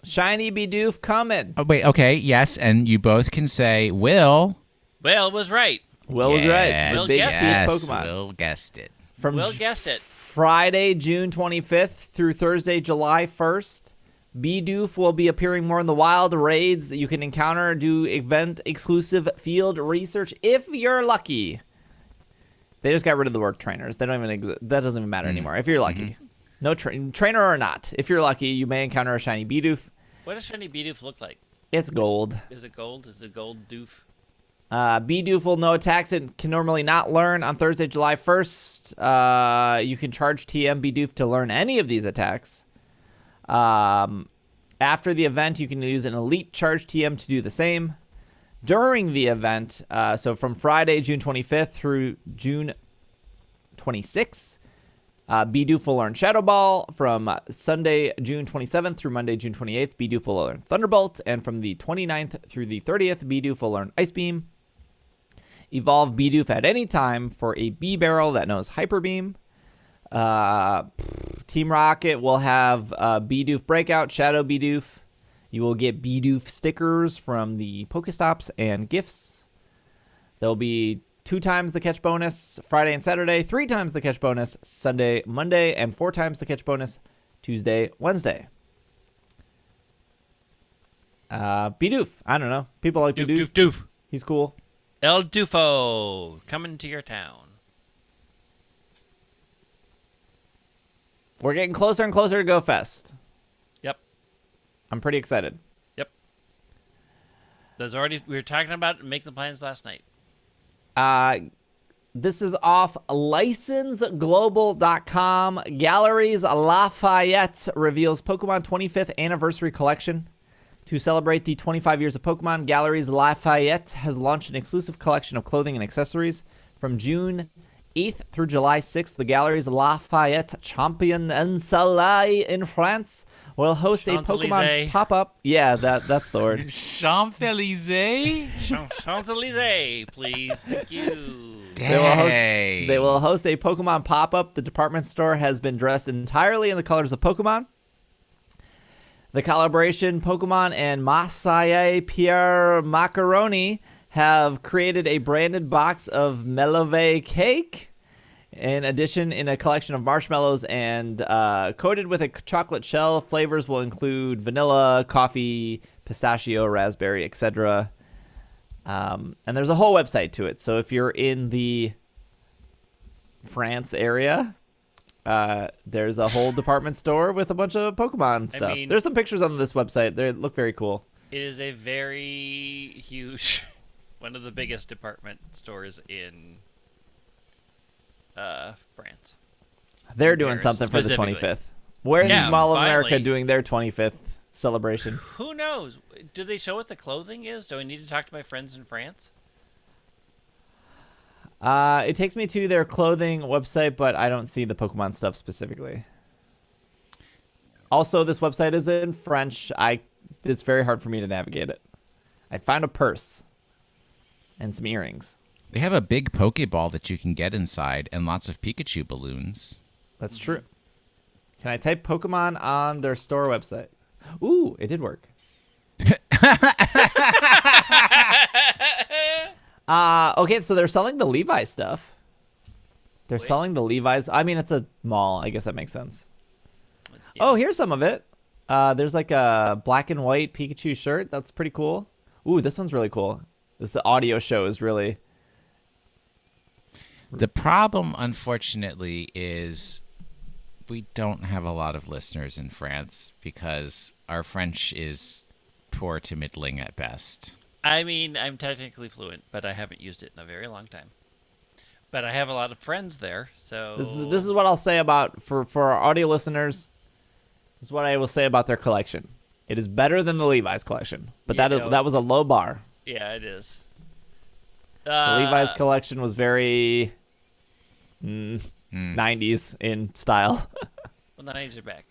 Shiny Bidoof coming. Oh, wait, okay, yes, and you both can say Will. Will was right. Will was right. Yes, Will The big guessed teeth it. Pokemon. Will guessed it. From Will guessed it. Friday, June 25th through Thursday, July 1st. Bidoof will be appearing more in the wild raids that you can encounter, do event-exclusive field research if you're lucky. They just got rid of the word trainers. They don't even that doesn't even matter anymore. If you're lucky. No trainer or not. If you're lucky, you may encounter a shiny Bidoof. What does shiny Bidoof look like? It's gold. Is it gold? Is it gold doof? Bidoof will know attacks it can normally not learn on Thursday, July 1st. You can charge TM Bidoof to learn any of these attacks. After the event, you can use an elite charge TM to do the same. During the event, so from Friday, June 25th through June 26th, Bidoof will learn Shadow Ball. From Sunday, June 27th through Monday, June 28th, Bidoof will learn Thunderbolt. And from the 29th through the 30th, Bidoof will learn Ice Beam. Evolve Bidoof at any time for a B-Barrel that knows Hyper Beam. Team Rocket will have Bidoof Breakout, Shadow Bidoof. You will get Bidoof stickers from the Pokestops and gifts. There'll be 2 times the catch bonus Friday and Saturday, 3 times the catch bonus Sunday, Monday, and 4 times the catch bonus Tuesday, Wednesday. Bidoof. I don't know. People like Bidoof. Doof. He's cool. El Dufo coming to your town. We're getting closer and closer to Go Fest. Yep. I'm pretty excited. Yep. There's already we were talking about making the plans last night. This is off licenseglobal.com. Galeries Lafayette reveals Pokemon 25th anniversary collection. To celebrate the 25 years of Pokemon, Galeries Lafayette has launched an exclusive collection of clothing and accessories. From June 8th through July 6th, the Galeries Lafayette Champion-Ensalai in France will host a Pokemon pop-up. Yeah, that's the word. Champs-Élysées? Champs-Élysées, please. Thank you. They will host a Pokemon pop-up. The department store has been dressed entirely in the colors of Pokemon. The collaboration Pokemon and Masaya Pierre Macaroni have created a branded box of Melove cake. In addition, in a collection of marshmallows and coated with a chocolate shell, flavors will include vanilla, coffee, pistachio, raspberry, etc. And there's a whole website to it. So if you're in the France area, there's a whole department store with a bunch of Pokemon stuff. There's some pictures on this website. They look very cool. It is a very huge, one of the biggest department stores in France. They're doing something for the 25th. Where's Mall of America doing their 25th celebration? Who knows? Do they show what the clothing is? Do I need to talk to my friends in France? It takes me to their clothing website, but I don't see the Pokemon stuff specifically. Also, this website is in French. It's very hard for me to navigate it. I found a purse and some earrings. They have a big Pokeball that you can get inside and lots of Pikachu balloons. That's true. Can I type Pokemon on their store website? Ooh, it did work. Okay, so they're selling the Levi's stuff. They're selling the Levi's. I mean, it's a mall. I guess that makes sense. Yeah. Oh, here's some of it. There's like a black and white Pikachu shirt. That's pretty cool. Ooh, this one's really cool. This audio show is really... The problem, unfortunately, is we don't have a lot of listeners in France because our French is poor to middling at best. I mean, I'm technically fluent, but I haven't used it in a very long time. But I have a lot of friends there, so... This is what I'll say about, for our audio listeners, this is what I will say about their collection. It is better than the Levi's collection, but that was a low bar. Yeah, it is. The Levi's collection was very 90s in style. Well, the 90s are back.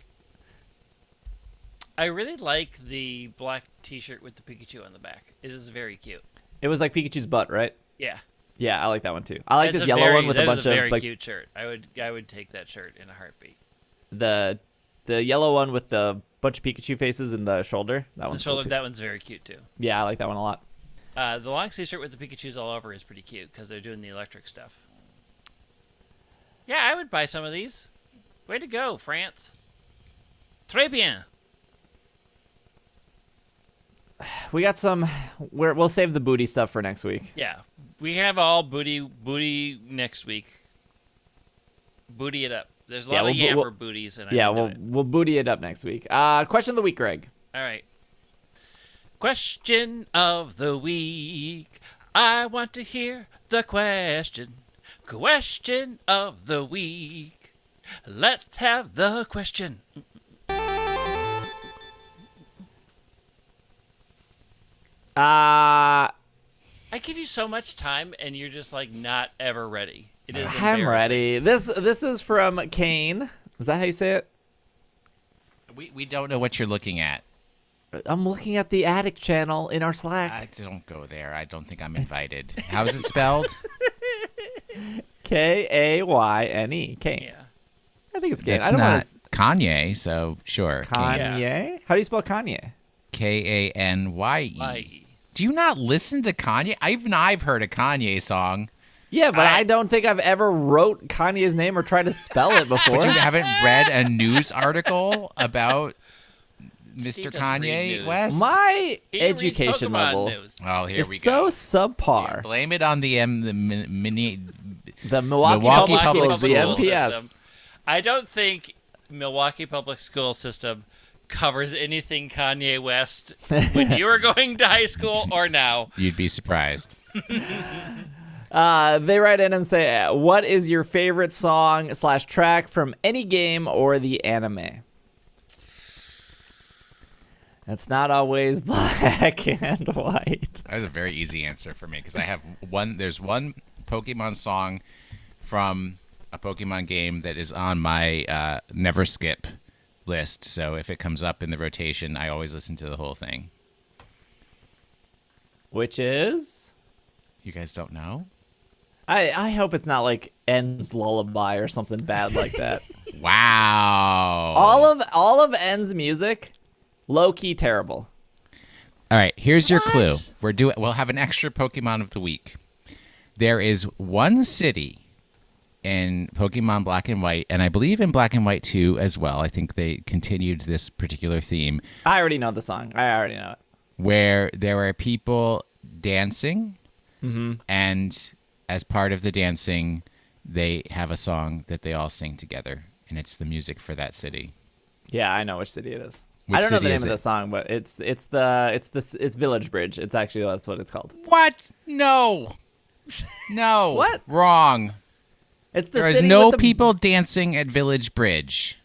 I really like the black T-shirt with the Pikachu on the back. It is very cute. It was like Pikachu's butt, right? Yeah. Yeah, I like that one too. I like this yellow one with a bunch of very cute shirt. I would take that shirt in a heartbeat. The yellow one with the bunch of Pikachu faces in the shoulder. That one's cool too. That one's very cute too. Yeah, I like that one a lot. The long sleeve shirt with the Pikachus all over is pretty cute because they're doing the electric stuff. Yeah, I would buy some of these. Way to go, France. Très bien. We got some. We'll save the booty stuff for next week. Yeah, we can have all booty next week. Booty it up. There's a lot of Yammer booties, and we'll booty it up next week. Question of the week, Greg. All right. Question of the week. I want to hear the question. Question of the week. Let's have the question. I give you so much time, and you're just like not ever ready. It is. I'm ready. This is from Kane. Is that how you say it? We don't know what you're looking at. I'm looking at the Attic channel in our Slack. I don't go there. I don't think I'm invited. How is it spelled? Kayne. Kane. Yeah. I think it's Kane. That's not Kanye, so sure. Kanye? Yeah. How do you spell Kanye? Kanye. Do you not listen to Kanye? I've heard a Kanye song. Yeah, but I don't think I've ever wrote Kanye's name or tried to spell it before. But you haven't read a news article about Mr. Kanye West? My education level is so subpar. Yeah, blame it on the Milwaukee Public Schools, the MPS. System. I don't think Milwaukee Public School System covers anything Kanye West when you were going to high school or now. You'd be surprised. They write in and say, what is your favorite song / track from any game or the anime? It's not always black and white. That was a very easy answer for me because I have there's one Pokemon song from a Pokemon game that is on my never skip list. So if it comes up in the rotation, I always listen to the whole thing. Which is? You guys don't know? I hope it's not like N's Lullaby or something bad like that. Wow. All of N's music, low key terrible. All right, here's your clue. We'll have an extra Pokemon of the week. There is one city in Pokemon Black and White, and I believe in Black and White 2 as well. I think they continued this particular theme. I already know the song. I already know it. Where there are people dancing, and as part of the dancing, they have a song that they all sing together, and it's the music for that city. Yeah, I know which city it is. Which I don't know the city name is of it? the song, but it's Village Bridge. It's actually that's what it's called. What? No. No. What? Wrong. It's the There is city no with the, people dancing at Village Bridge.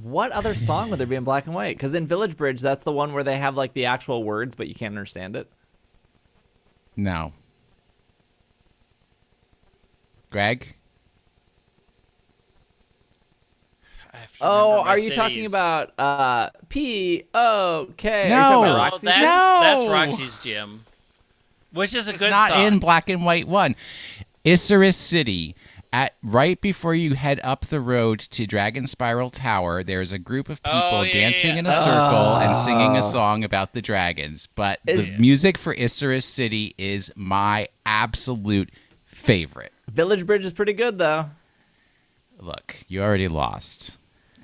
What other song would there be in Black and White? Because in Village Bridge, that's the one where they have like the actual words, but you can't understand it. No. Greg? I have to Oh, remember my are you talking cities. about P-O-K? No. Are you talking about Oh, Roxy's? that's Roxy's Gym, which is a It's good not song. in Black and White 1. Isurus City. Right before you head up the road to Dragon Spiral Tower, there's a group of people Oh, yeah, dancing yeah. in a circle and singing a song about the dragons. But the music for Isurus City is my absolute favorite. Village Bridge is pretty good, though. Look, you already lost.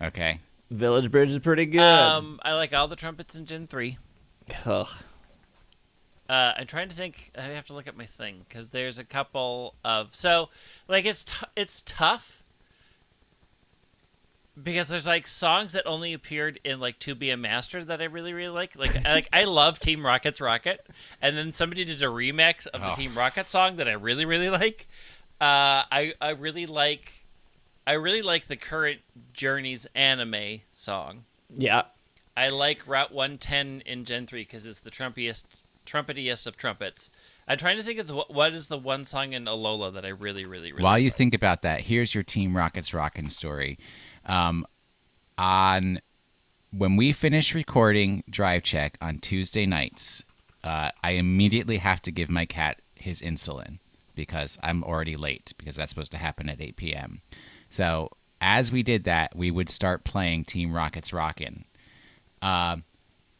Okay. Village Bridge is pretty good. I like all the trumpets in Gen 3. Ugh. I'm trying to think. I have to look at my thing because there's a couple of like it's tough because there's like songs that only appeared in like To Be a Master that I really like. I love Team Rocket's Rocket, and then somebody did a remix of the Team Rocket song that I really like. I really like the current Journeys anime song. Yeah. I like Route 110 in Gen 3 because it's the trumpetiest of trumpets. I'm trying to think of what is the one song in Alola that I really While you think about that, here's your Team Rocket's Rockin' story. When we finish recording Drive Check on Tuesday nights, I immediately have to give my cat his insulin because I'm already late because that's supposed to happen at 8 p.m. So as we did that, we would start playing Team Rocket's Rockin'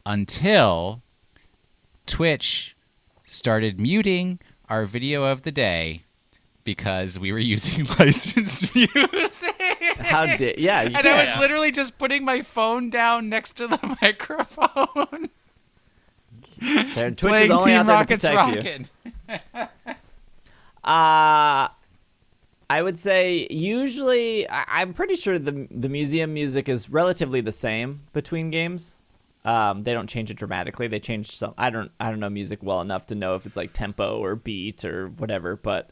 until Twitch started muting our video of the day because we were using licensed music. How did? Yeah, you And can't. I was literally just putting my phone down next to the microphone. Twitch is playing only Team out there to Rocket's protect you. Rockin'. I would say usually I'm pretty sure the museum music is relatively the same between games. They don't change it dramatically. They change some. I don't know music well enough to know if it's like tempo or beat or whatever. But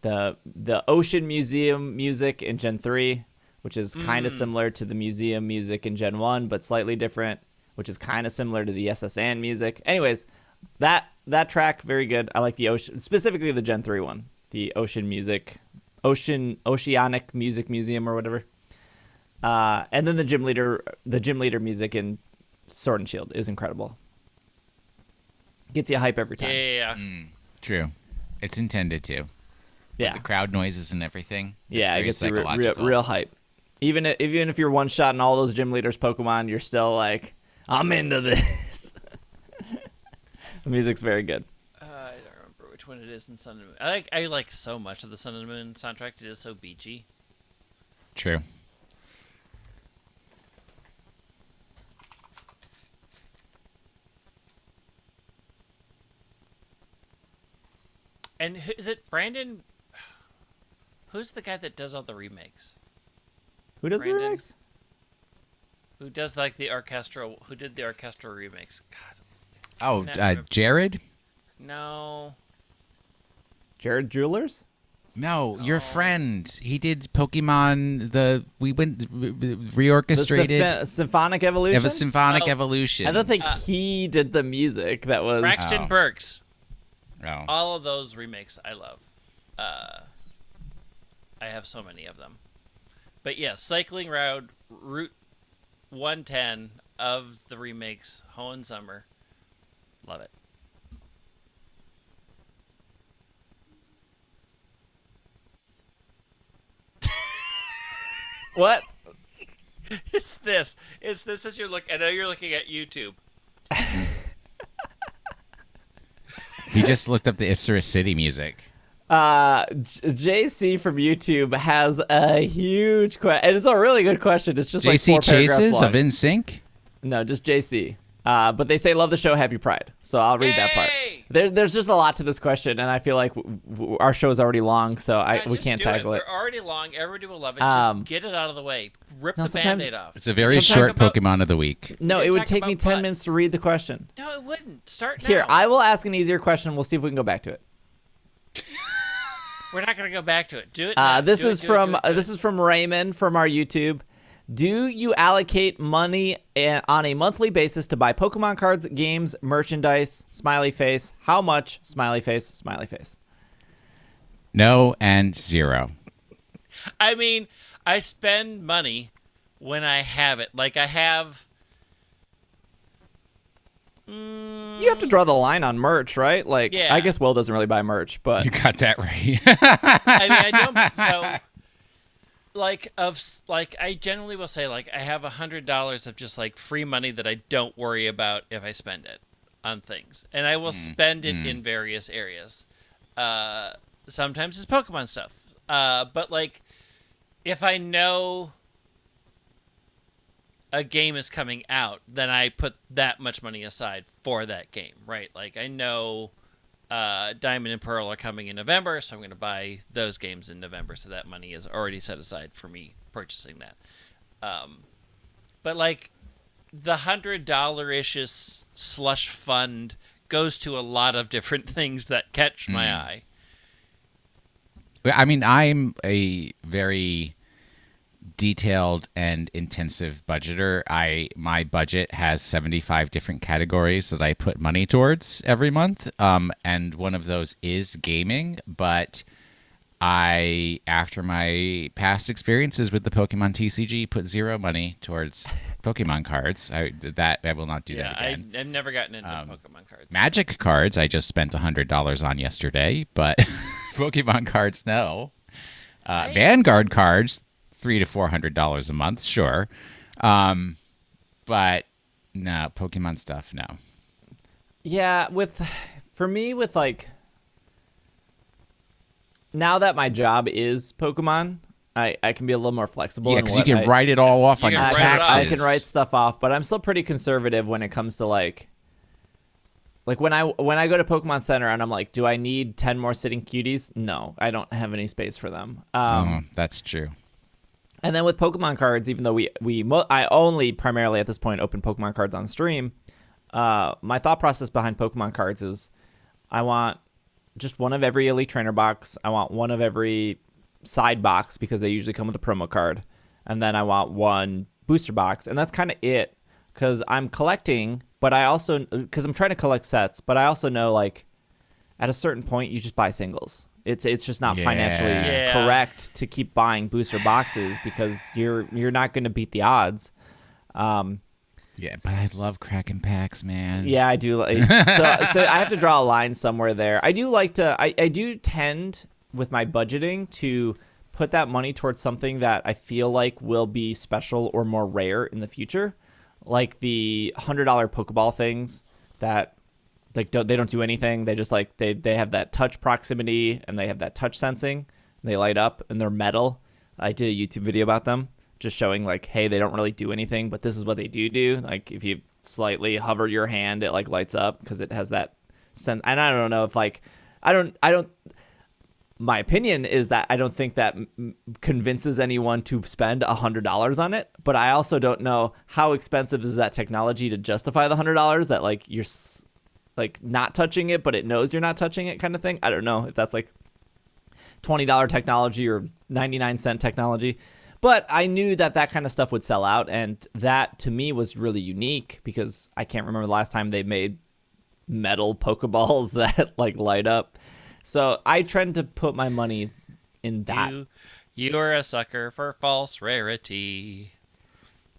the Ocean Museum music in Gen 3, which is kind of similar to the museum music in Gen 1, but slightly different, which is kind of similar to the SSN music. Anyways, that track very good. I like the ocean, specifically the Gen 3 one, the Oceanic Music Museum or whatever. And then the gym leader music in Sword and Shield is incredible. Gets you hype every time. Yeah. True. It's intended to. Yeah. The crowd noises and everything. Yeah, it very gets you psychological. real hype. Even if you're one shot in all those gym leaders Pokemon, you're still like, I'm into this. The music's very good. I don't remember which one it is in Sun and Moon. I like so much of the Sun and Moon soundtrack. It is so beachy. True. And is it Brandon? Who's the guy that does all the remakes? Who does the Brandon. remix? Who does like the orchestral? Who did the orchestral remakes? God. Oh, Can't remember. Jared? No. Jared Jewelers? No, your friend. He did Pokemon. We went reorchestrated. The Symphonic Evolution? Symphonic Evolution. I don't think he did the music. That was Braxton Oh. Burks. Oh. All of those remakes I love. I have so many of them. But yeah, Cycling Route 110 of the remakes, Hoenn Summer. Love it. What? It's this. It's this as you're looking. I know you're looking at YouTube. He just looked up the Isra City music. JC from YouTube has a huge question. And it's a really good question. It's just like JC 4 paragraphs Chases long. of NSYNC? No, just JC. But they say love the show, happy Pride. So I'll read that part. Yay! There's just a lot to this question, and I feel like our show is already long, so we Just can't do tackle it. We're already long. Everybody will love it. Just get it out of the way. Rip the sometimes- Band-Aid off. It's a very Sometimes short about- Pokemon of the week. No, We it would talk take me about 10 butts. minutes to read the question. No, it wouldn't. Start now. Here, I will ask an easier question. We'll see if we can go back to it. We're not going to go back to it. Do it now. This Do it, is do it, from do it, do this it. is from Raymond from our YouTube. Do you allocate money on a monthly basis to buy Pokemon cards, games, merchandise? Smiley face. How much? Smiley face. Smiley face. No and zero. I mean, I spend money when I have it. Like I have. You have to draw the line on merch, right? Like, Yeah. I guess Will doesn't really buy merch, but You got that right. I mean, I don't. So, I generally will say like I have $100 of just like free money that I don't worry about if I spend it on things, and I will spend it in various areas. Sometimes it's Pokemon stuff, but like if I know a game is coming out, then I put that much money aside for that game, right? Like I know Diamond and Pearl are coming in November, so I'm going to buy those games in November, so that money is already set aside for me purchasing that. But like the $100-ish slush fund goes to a lot of different things that catch my eye. I mean, I'm a very detailed and intensive budgeter. My budget has 75 different categories that I put money towards every month, and one of those is gaming. But after my past experiences with the Pokemon TCG, put zero money towards Pokemon cards. I will not do that again. I've never gotten into Pokemon cards. Magic cards, I just spent $100 on yesterday, but Pokemon cards, no. Vanguard cards, $300 to $400 a month, sure. But no, Pokemon stuff, no. yeah, for me with like now that my job is Pokemon, I can be a little more flexible. Yeah, in because you what can write it all off You on your can write it off. taxes. I can write stuff off, but I'm still pretty conservative when it comes to like when I go to Pokemon Center and I'm like, do I need 10 more sitting cuties? No, I don't have any space for them. That's true. And then with Pokemon cards, even though I only primarily at this point open Pokemon cards on stream, my thought process behind Pokemon cards is I want just one of every Elite Trainer box. I want one of every side box because they usually come with a promo card. And then I want one booster box. And that's kind of it because I'm collecting, but I also, because I'm trying to collect sets, but I also know like at a certain point you just buy singles. It's just not financially Yeah. correct to keep buying booster boxes because you're not going to beat the odds. Yeah, but I love cracking packs, man. Yeah, I do. So I have to draw a line somewhere there. I do like to. I do tend with my budgeting to put that money towards something that I feel like will be special or more rare in the future, like the $100 Pokeball things that like they don't do anything. They just like they have that touch proximity and they have that touch sensing. They light up and they're metal. I did a YouTube video about them, just showing like, hey, they don't really do anything, but this is what they do. Like if you slightly hover your hand, it like lights up because it has that sense. And I don't know if like I don't. My opinion is that I don't think that convinces anyone to spend $100 on it, but I also don't know how expensive is that technology to justify the $100 that like you're like not touching it, but it knows you're not touching it kind of thing. I don't know if that's like $20 technology or 99-cent technology, but I knew that kind of stuff would sell out. And that to me was really unique because I can't remember the last time they made metal Pokeballs that like light up. So I tend to put my money in that. You are a sucker for false rarity.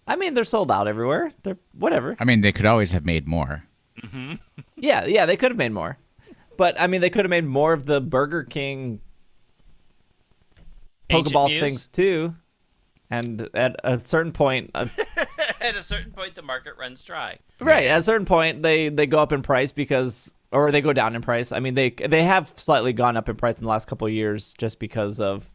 I mean, they're sold out everywhere. They're whatever. I mean, they could always have made more. Yeah, they could have made more. But I mean, they could have made more of the Burger King Ancient Pokeball Muse? things too. And at a certain point, At a certain point, the market runs dry. right? At a certain point, they go up in price or they go down in price. I mean, they have slightly gone up in price in the last couple of years just because of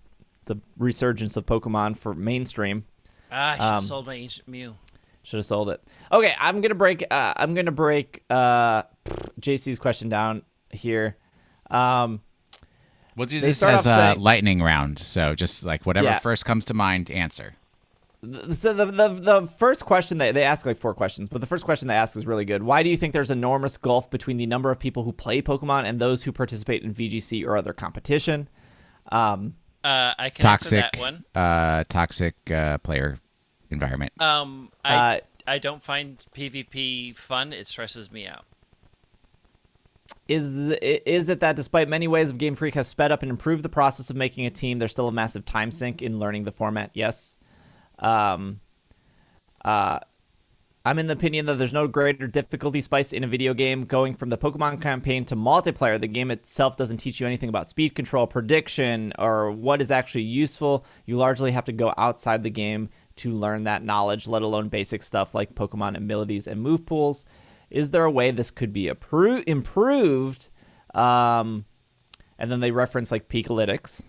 the resurgence of Pokemon for mainstream. I should have sold my Ancient Mew. Should have sold it. Okay, I'm gonna break JC's question down here. We'll do They this start as off a saying- lightning round. So just like whatever Yeah. first comes to mind, answer. So the first question they ask like 4 questions, but the first question they ask is really good. Why do you think there's enormous gulf between the number of people who play Pokemon and those who participate in VGC or other competition? I can answer that one. Toxic player environment. I don't find PvP fun. It stresses me out. Is it that despite many ways of Game Freak has sped up and improved the process of making a team, there's still a massive time sink in learning the format? Yes. I'm in the opinion that there's no greater difficulty spice in a video game. Going from the Pokemon campaign to multiplayer, the game itself doesn't teach you anything about speed control, prediction, or what is actually useful. You largely have to go outside the game to learn that knowledge, let alone basic stuff like Pokemon abilities and move pools. Is there a way this could be improved? And then they reference like Peakalytics.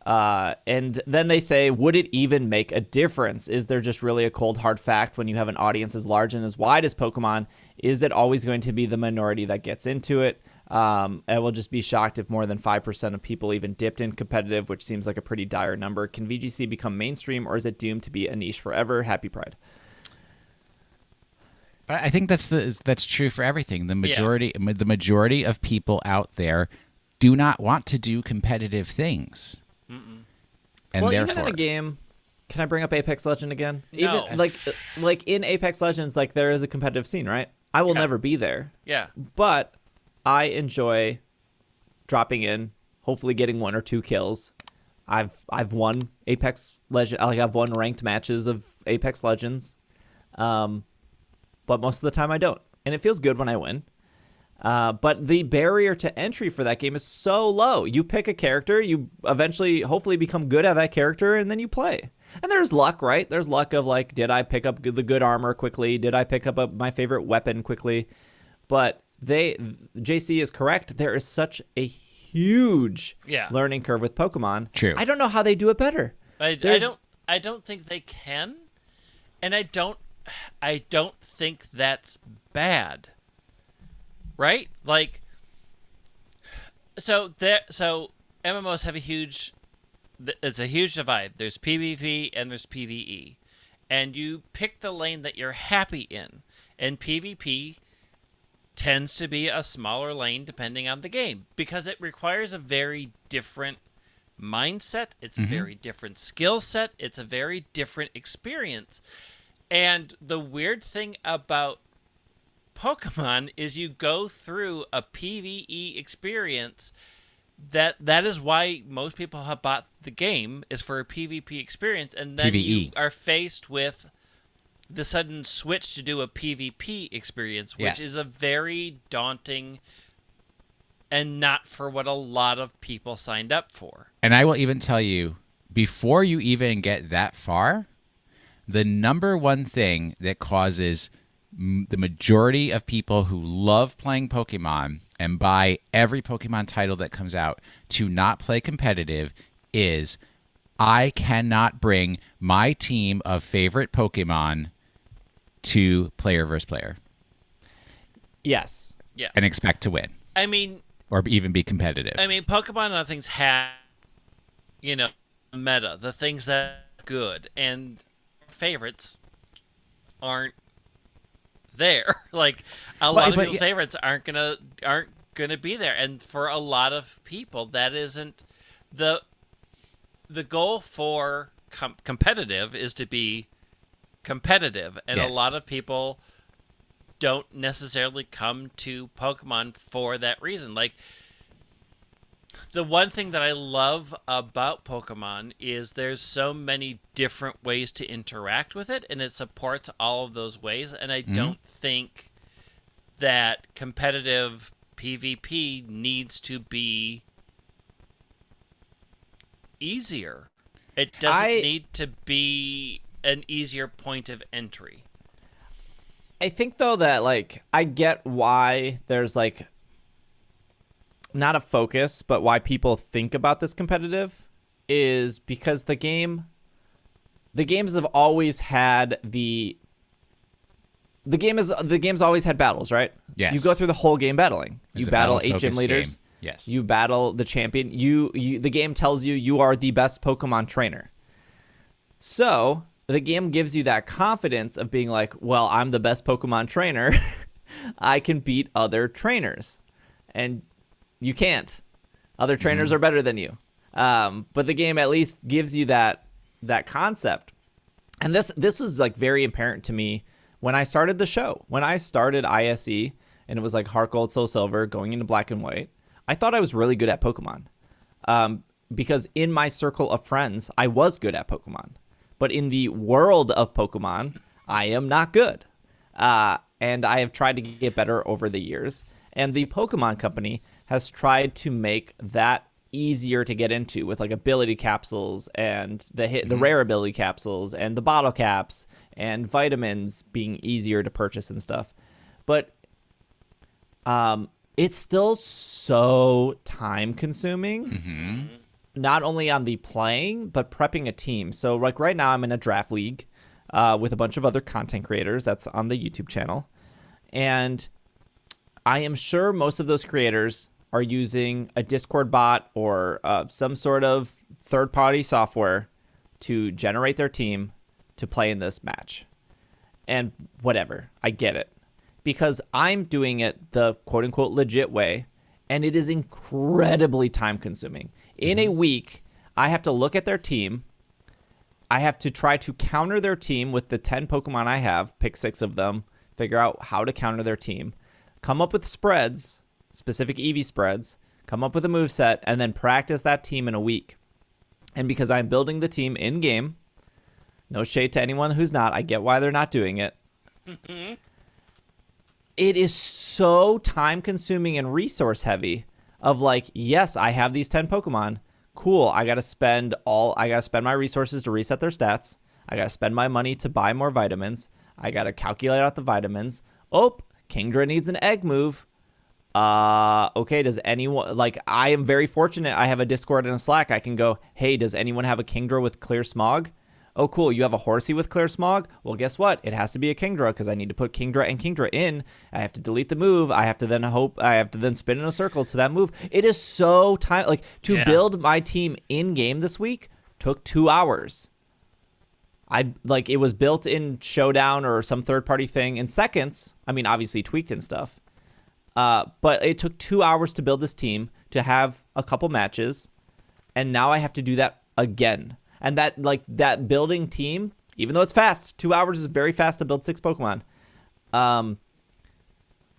And then they say, would it even make a difference? Is there just really a cold, hard fact when you have an audience as large and as wide as Pokemon? Is it always going to be the minority that gets into it? I will just be shocked if more than 5% of people even dipped in competitive, which seems like a pretty dire number. Can VGC become mainstream, or is it doomed to be a niche forever? Happy Pride. But I think that's true for everything. The majority of people out there do not want to do competitive things. And well, therefore, even in a game, can I bring up Apex Legend again? No. Even like in Apex Legends, like there is a competitive scene, right? I will never be there. Yeah. But I enjoy dropping in, hopefully getting 1 or 2 kills. I've won Apex Legend, like I've won ranked matches of Apex Legends. But most of the time I don't. And it feels good when I win. But the barrier to entry for that game is so low. You pick a character, you eventually hopefully become good at that character, and then you play. And there's luck, right? There's luck of like, did I pick up the good armor quickly? Did I pick up my favorite weapon quickly? But JC is correct. There is such a huge learning curve with Pokemon. True. I don't know how they do it better. I don't think they can, and I don't think that's bad. Right? Like, so MMOs have it's a huge divide. There's PvP and there's PvE. And you pick the lane that you're happy in. And PvP tends to be a smaller lane depending on the game because it requires a very different mindset. It's a very different skill set. It's a very different experience. And the weird thing about Pokemon is you go through a PvE experience that is why most people have bought the game is for a PvP experience, and then you are faced with the sudden switch to do a PvP experience, which is a very daunting and not for what a lot of people signed up for. And I will even tell you, before you even get that far, the number one thing that causes the majority of people who love playing Pokemon and buy every Pokemon title that comes out to not play competitive is I cannot bring my team of favorite Pokemon to player versus player. Yes. Yeah. And expect to win. I mean, or even be competitive. I mean, Pokemon and other things have, meta, the things that are good, and favorites aren't there. Like a lot of people's favorites aren't gonna be there, and for a lot of people, that isn't the goal for competitive is to be competitive, and a lot of people don't necessarily come to Pokemon for that reason. Like, the one thing that I love about Pokemon is there's so many different ways to interact with it, and it supports all of those ways, and I don't think that competitive PvP needs to be easier. It doesn't need to be an easier point of entry. I think, though, that, like, I get why there's, like, not a focus, but why people think about this competitive is because the games have always had the game's always had battles, right? Yes. You go through the whole game battling. You battle 8 gym leaders. Game. Yes. You battle the champion. The game tells you are the best Pokemon trainer. So the game gives you that confidence of being like, well, I'm the best Pokemon trainer. I can beat other trainers. And you can't. Other trainers are better than you. But the game at least gives you that concept. And this was like very apparent to me when I started the show. When I started ISE and it was like Heart Gold, Soul Silver, going into Black and White, I thought I was really good at Pokemon. Because in my circle of friends, I was good at Pokemon. But in the world of Pokemon, I am not good. And I have tried to get better over the years. And the Pokemon Company has tried to make that easier to get into with like ability capsules and the rare ability capsules and the bottle caps and vitamins being easier to purchase and stuff. But it's still so time consuming, not only on the playing, but prepping a team. So like right now I'm in a draft league with a bunch of other content creators that's on the YouTube channel. And I am sure most of those creators are using a Discord bot or some sort of third-party software to generate their team to play in this match. And whatever, I get it. Because I'm doing it the quote-unquote legit way, and it is incredibly time-consuming. In a week, I have to look at their team. I have to try to counter their team with the 10 Pokemon I have, pick 6 of them, figure out how to counter their team, come up with spreads, specific EV spreads, come up with a moveset, and then practice that team in a week. And because I'm building the team in-game, no shade to anyone who's not, I get why they're not doing it. It is so time-consuming and resource-heavy of like, yes, I have these 10 Pokemon. Cool, I gotta spend my resources to reset their stats. I gotta spend my money to buy more vitamins. I gotta calculate out the vitamins. Oh, Kingdra needs an egg move. Okay, does anyone, like, I am very fortunate. I have a Discord and a Slack. I can go, hey, does anyone have a Kingdra with clear smog? Oh, cool, you have a Horsey with clear smog? Well, guess what? It has to be a Kingdra because I need to put Kingdra and Kingdra in. I have to delete the move. I have to then spin in a circle to that move. It is so time, like, to build my team in-game this week took 2 hours. It was built in Showdown or some third-party thing in seconds. I mean, obviously tweaked and stuff. But it took 2 hours to build this team, to have a couple matches, and now I have to do that again. And that building team, even though it's fast, 2 hours is very fast to build 6 Pokemon.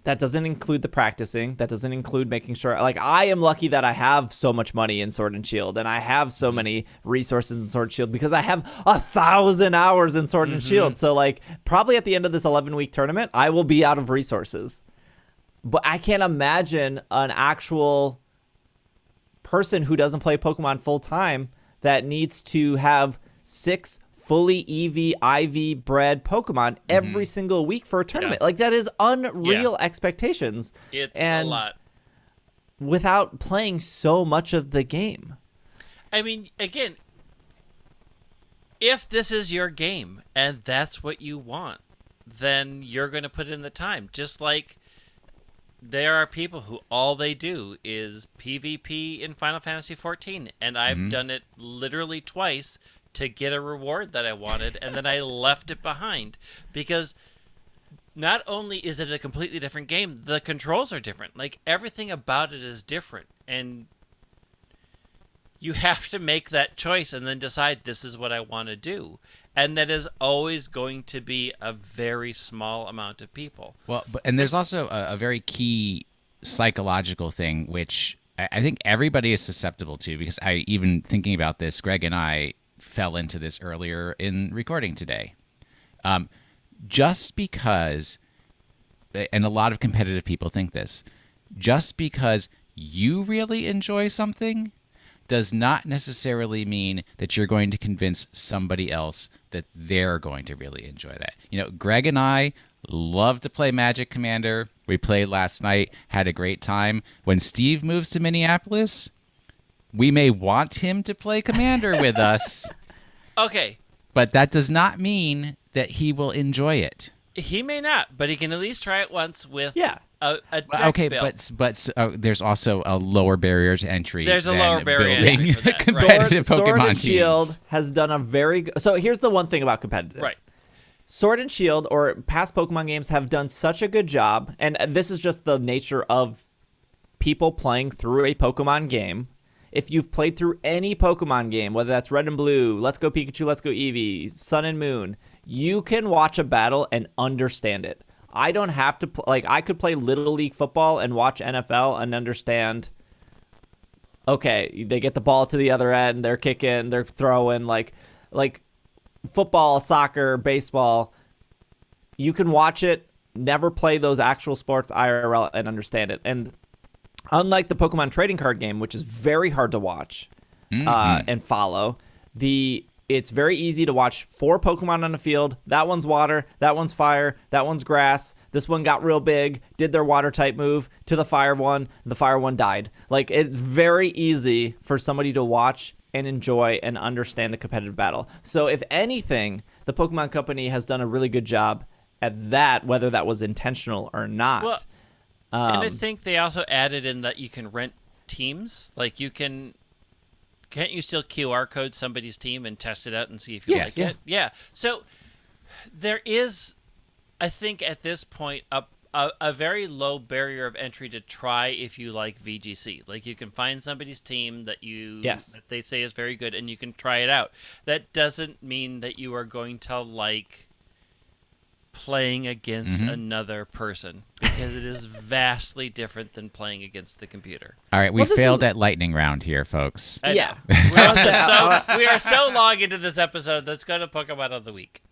That doesn't include the practicing. That doesn't include making sure, like, I am lucky that I have so much money in Sword and Shield, and I have so many resources in Sword and Shield because I have 1,000 hours in Sword and Shield. So, like, probably at the end of this 11-week tournament, I will be out of resources. But I can't imagine an actual person who doesn't play Pokemon full time that needs to have 6 fully IV bred Pokemon every single week for a tournament. Like, that is unreal expectations. It's a lot. Without playing so much of the game. I mean, again, if this is your game and that's what you want, then you're going to put in the time. Just like there are people who all they do is PvP in Final Fantasy XIV, and I've done it literally twice to get a reward that I wanted, and then I left it behind. Because not only is it a completely different game, the controls are different. Like, everything about it is different, and you have to make that choice and then decide, this is what I want to do. And that is always going to be a very small amount of people. Well, and there's also a very key psychological thing, which I think everybody is susceptible to, because even thinking about this, Greg and I fell into this earlier in recording today. Just because, and a lot of competitive people think this, just because you really enjoy something does not necessarily mean that you're going to convince somebody else that they're going to really enjoy that. Greg and I love to play Magic Commander. We played last night, had a great time. When Steve moves to Minneapolis, we may want him to play Commander with us. Okay. But that does not mean that he will enjoy it. He may not, but he can at least try it once with a deck okay, build. but there's also a lower barrier to entry. There's a than lower barrier to entry for that. competitive Sword Pokemon and teams. Shield has done a very good. So here's the one thing about competitive. Right. Sword and Shield or past Pokemon games have done such a good job, and this is just the nature of people playing through a Pokemon game. If you've played through any Pokemon game, whether that's Red and Blue, Let's Go Pikachu, Let's Go Eevee, Sun and Moon, you can watch a battle and understand it. I don't have to I could play Little League football and watch NFL and understand. Okay, they get the ball to the other end, they're kicking, they're throwing, like football, soccer, baseball. You can watch it, never play those actual sports IRL and understand it. And unlike the Pokemon trading card game, which is very hard to watch and follow, it's very easy to watch 4 Pokemon on the field. That one's water, that one's fire, that one's grass. This one got real big, did their water type move to the fire one died. It's very easy for somebody to watch and enjoy and understand a competitive battle. So if anything, the Pokemon Company has done a really good job at that, whether that was intentional or not. Well, and I think they also added in that you can rent teams. Can't you still QR code somebody's team and test it out and see if you like it? Yeah. So there is, I think at this point, a very low barrier of entry to try if you like VGC. You can find somebody's team that that they say is very good and you can try it out. That doesn't mean that you are going to like playing against another person, because it is vastly different than playing against the computer. All right, we failed at lightning round here, folks. We are so long into this episode. Let's go to Pokemon of the Week.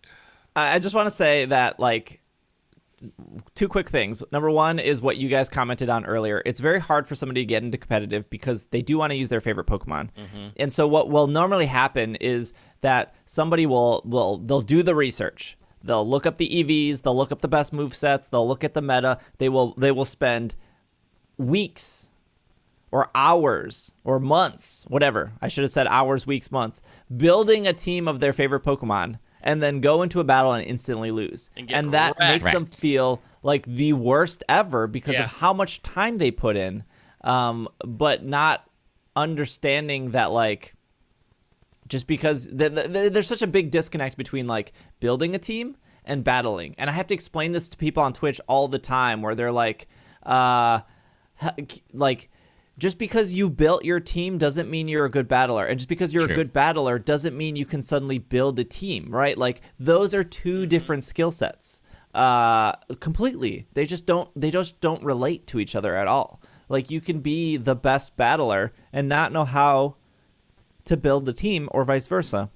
I just want to say that, 2 quick things. Number one is what you guys commented on earlier. It's very hard for somebody to get into competitive because they do want to use their favorite Pokemon. And so what will normally happen is that somebody they'll do the research. They'll look up the EVs, they'll look up the best movesets, they'll look at the meta. They will spend weeks or hours or months, whatever. I should have said hours, weeks, months, building a team of their favorite Pokemon and then go into a battle and instantly lose. And that makes them feel like the worst ever because of how much time they put in, but not understanding that, just because there's such a big disconnect between building a team and battling. And I have to explain this to people on Twitch all the time where they're just because you built your team doesn't mean you're a good battler. And just because you're a good battler doesn't mean you can suddenly build a team, right? Those are 2 different skill sets. Completely. They just don't relate to each other at all. You can be the best battler and not know how to build a team or vice versa.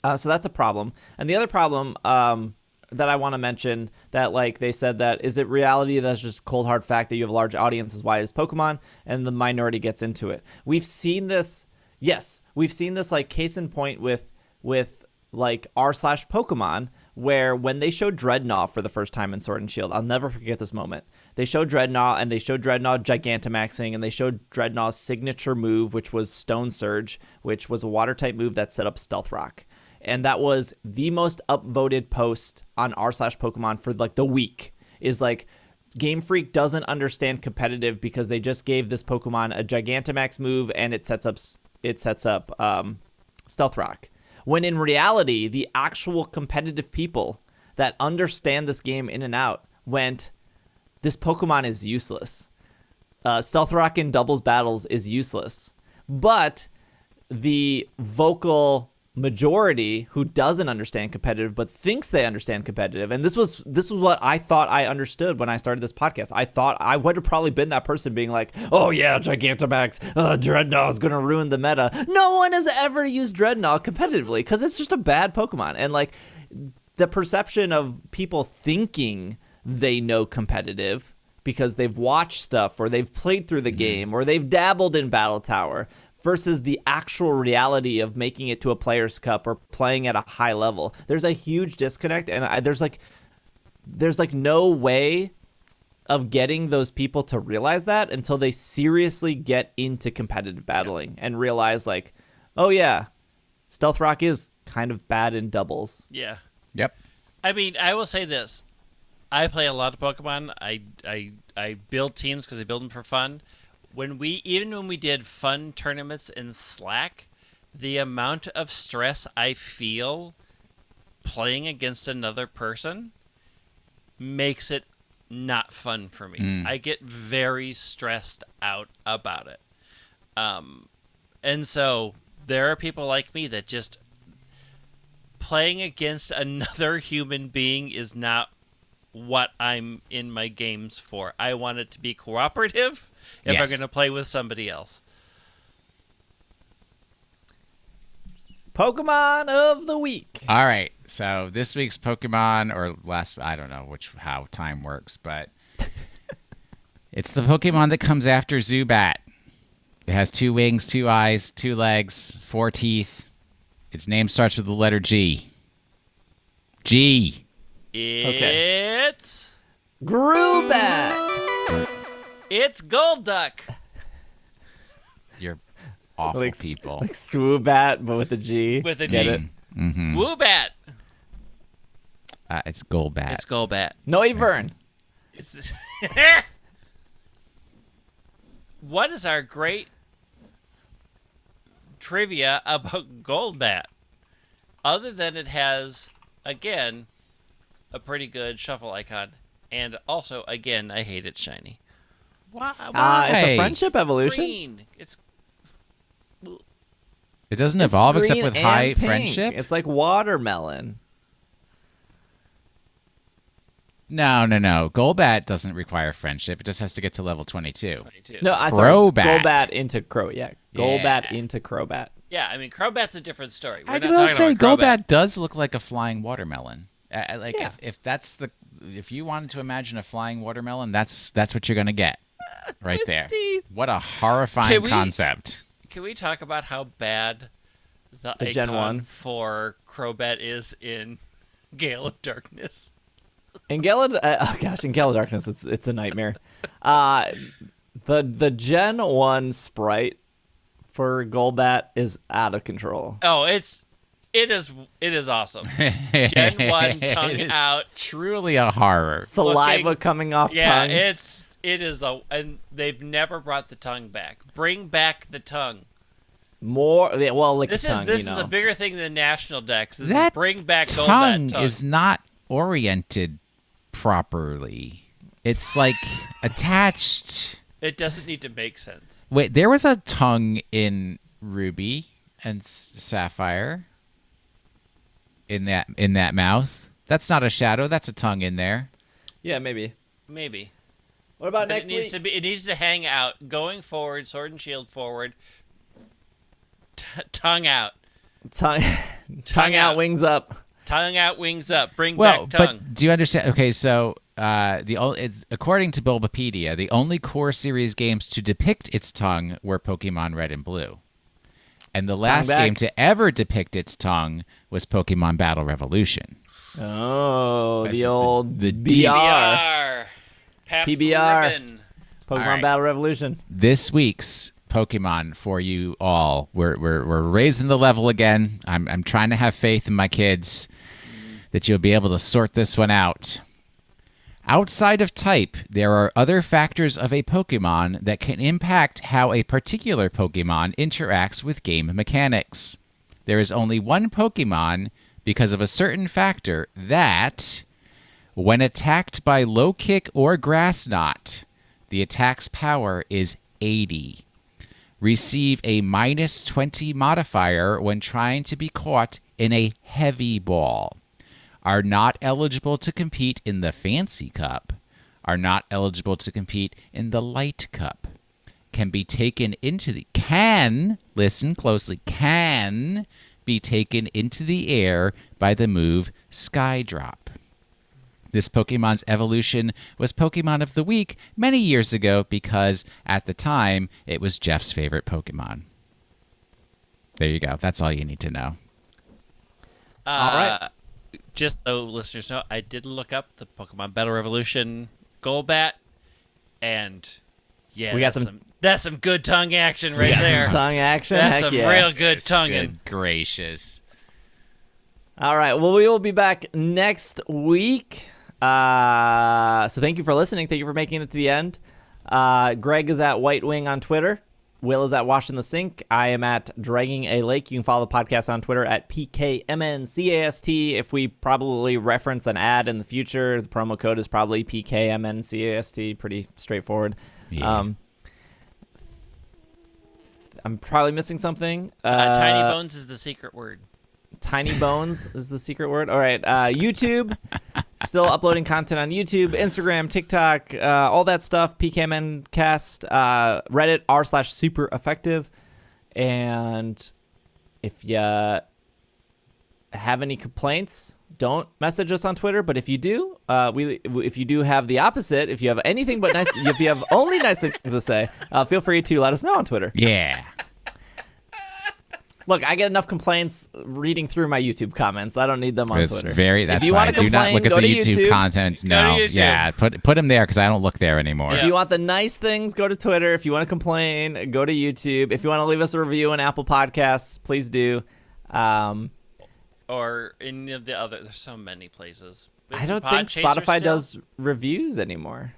So that's a problem. And the other problem that I want to mention that they said that is it reality that's just cold hard fact that you have a large audience as wide as Pokemon and the minority gets into it. We've seen this. Yes, we've seen this case in point with r/Pokemon, where when they showed Dreadnought for the first time in Sword and Shield, I'll never forget this moment. They showed Dreadnought, and they showed Dreadnought Gigantamaxing, and they showed Dreadnought's signature move, which was Stone Surge, which was a water-type move that set up Stealth Rock. And that was the most upvoted post on r/Pokemon for the week, is Game Freak doesn't understand competitive because they just gave this Pokemon a Gigantamax move, and it sets up Stealth Rock. When in reality, the actual competitive people that understand this game in and out went, this Pokemon is useless. Stealth Rock in doubles battles is useless. But the vocal majority who doesn't understand competitive but thinks they understand competitive, and this was what I thought I understood when I started this podcast. I thought I would have probably been that person being like, oh yeah, Gigantamax, Dreadnought is gonna ruin the meta. No one has ever used Dreadnought competitively because it's just a bad Pokemon. And the perception of people thinking they know competitive because they've watched stuff or they've played through the game or they've dabbled in Battle Tower versus the actual reality of making it to a Players' Cup or playing at a high level. There's a huge disconnect, and there's no way of getting those people to realize that until they seriously get into competitive battling and realize, like, oh yeah, Stealth Rock is kind of bad in doubles. Yeah. Yep. I mean, I will say this. I play a lot of Pokemon. I build teams because I build them for fun. When we did fun tournaments in Slack, the amount of stress I feel playing against another person makes it not fun for me. I get very stressed out about it. And so there are people like me that just playing against another human being is not what I'm in my games for. I want it to be cooperative if I'm going to play with somebody else. Pokemon of the week. All right. So this week's Pokemon, or last, I don't know how time works, but it's the Pokemon that comes after Zubat. It has 2 wings, 2 eyes, 2 legs, 4 teeth. Its name starts with the letter G. G. It's Grubat. It's Golduck. You're awful people. Like Swoobat, but with a G. With a Get G. it? Mm-hmm. Woobat. It's Golbat. It's Golbat. Noivern. It's What is our great trivia about Golbat? Other than it has, again, a pretty good shuffle icon. And also, again, I hate it shiny. Why? It's a friendship evolution. Green. It doesn't It's evolve except green with and high pink. friendship? It's like watermelon. No. Golbat doesn't require friendship. It just has to get to level 22. No, I sorry. Crobat. Golbat into Crow. Yeah, Golbat into Crobat. Yeah, I mean, Crobat's a different story. We're I not will talking say about Golbat does look like a flying watermelon. Yeah. If you wanted to imagine a flying watermelon, that's what you're gonna get, right there. teeth. What a horrifying Can we- concept. Can we talk about how bad the Gen icon 1 for Crobat is in Gale of Darkness? In Gale of Darkness, it's a nightmare. The Gen 1 sprite for Golbat is out of control. Oh, it is awesome. Gen 1 tongue It is out. Truly a horror. Saliva Looking- coming off Yeah, tongue. and they've never brought the tongue back. Bring back the tongue. Lick This the tongue, is a bigger thing than National Dex. This That is bring back tongue Golbat tongue. is not oriented properly. It's like attached. It doesn't need to make sense. Wait, there was a tongue in Ruby and Sapphire. In that mouth. That's not a shadow. That's a tongue in there. Yeah, maybe. Maybe. What about But next week? it needs to hang out. Going forward, Sword and Shield forward. Tongue out. Tongue Tongue out, out. wings up. Tongue out, wings up. Bring Well, back tongue. but do you understand? Okay, so according to Bulbapedia, the only core series games to depict its tongue were Pokemon Red and Blue. And the last back. game to ever depict its tongue was Pokemon Battle Revolution. Oh, This is the old the BR. PBR. Pabst PBR. Ribbon. Pokemon All right. Battle Revolution. This week's Pokemon for you all. We're raising the level again. I'm trying to have faith in my kids that you'll be able to sort this one out. Outside of type, there are other factors of a Pokemon that can impact how a particular Pokemon interacts with game mechanics. There is only one Pokemon because of a certain factor that, when attacked by Low Kick or Grass Knot, the attack's power is 80. Receive a -20 modifier when trying to be caught in a heavy ball. Are not eligible to compete in the Fancy Cup, are not eligible to compete in the Light Cup, can be taken into the listen closely, can be taken into the air by the move Skydrop. This Pokemon's evolution was Pokemon of the Week many years ago because, at the time, it was Jeff's favorite Pokemon. There you go. That's all you need to know. All right. Just so listeners know, I did look up the Pokemon Battle Revolution Golbat, and yeah, We got some- that's some good tongue action right there. Some tongue action. That's Heck some yeah. real good tonguing. Good gracious. All right. Well, we will be back next week. So thank you for listening. Thank you for making it to the end. Greg is at White Wing on Twitter. Will is at Washing the Sink. I am at Dragging a Lake. You can follow the podcast on Twitter at PKMNcast. If we probably reference an ad in the future, the promo code is probably PKMNcast. Pretty straightforward. Yeah. I'm probably missing something. Tiny Bones is the secret word. Tiny Bones is the secret word. All right. YouTube. Still uploading content on YouTube, Instagram, TikTok, all that stuff. PKMNcast, Reddit, r/super effective. And if you have any complaints, don't message us on Twitter. But if you do, if you do have the opposite, if you have anything but nice, if you have only nice things to say, feel free to let us know on Twitter. Yeah. Look, I get enough complaints reading through my YouTube comments. I don't need them on It's Twitter. That's if you why I want to do not complain, look at go the to YouTube contents. No. YouTube. Yeah, put them there because I don't look there anymore. If you want the nice things, go to Twitter. If you want to complain, go to YouTube. If you want to leave us a review on Apple Podcasts, please do. Or any of the other. There's so many places. I don't think Spotify still? does reviews anymore.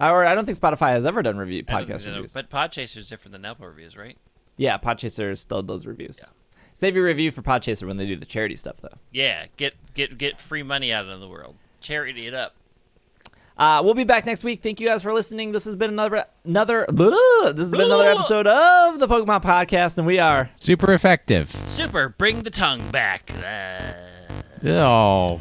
Or I don't think Spotify has ever done I don't podcast think reviews. But Podchaser is different than Apple reviews, right? Yeah, Podchaser still does reviews. Save your review for Podchaser when they do the charity stuff, though. Yeah, get free money out in the world. Charity it up. We'll be back next week. Thank you guys for listening. This has been another episode of the Pokemon Podcast, and we are Super effective. Super, bring the tongue back. Oh.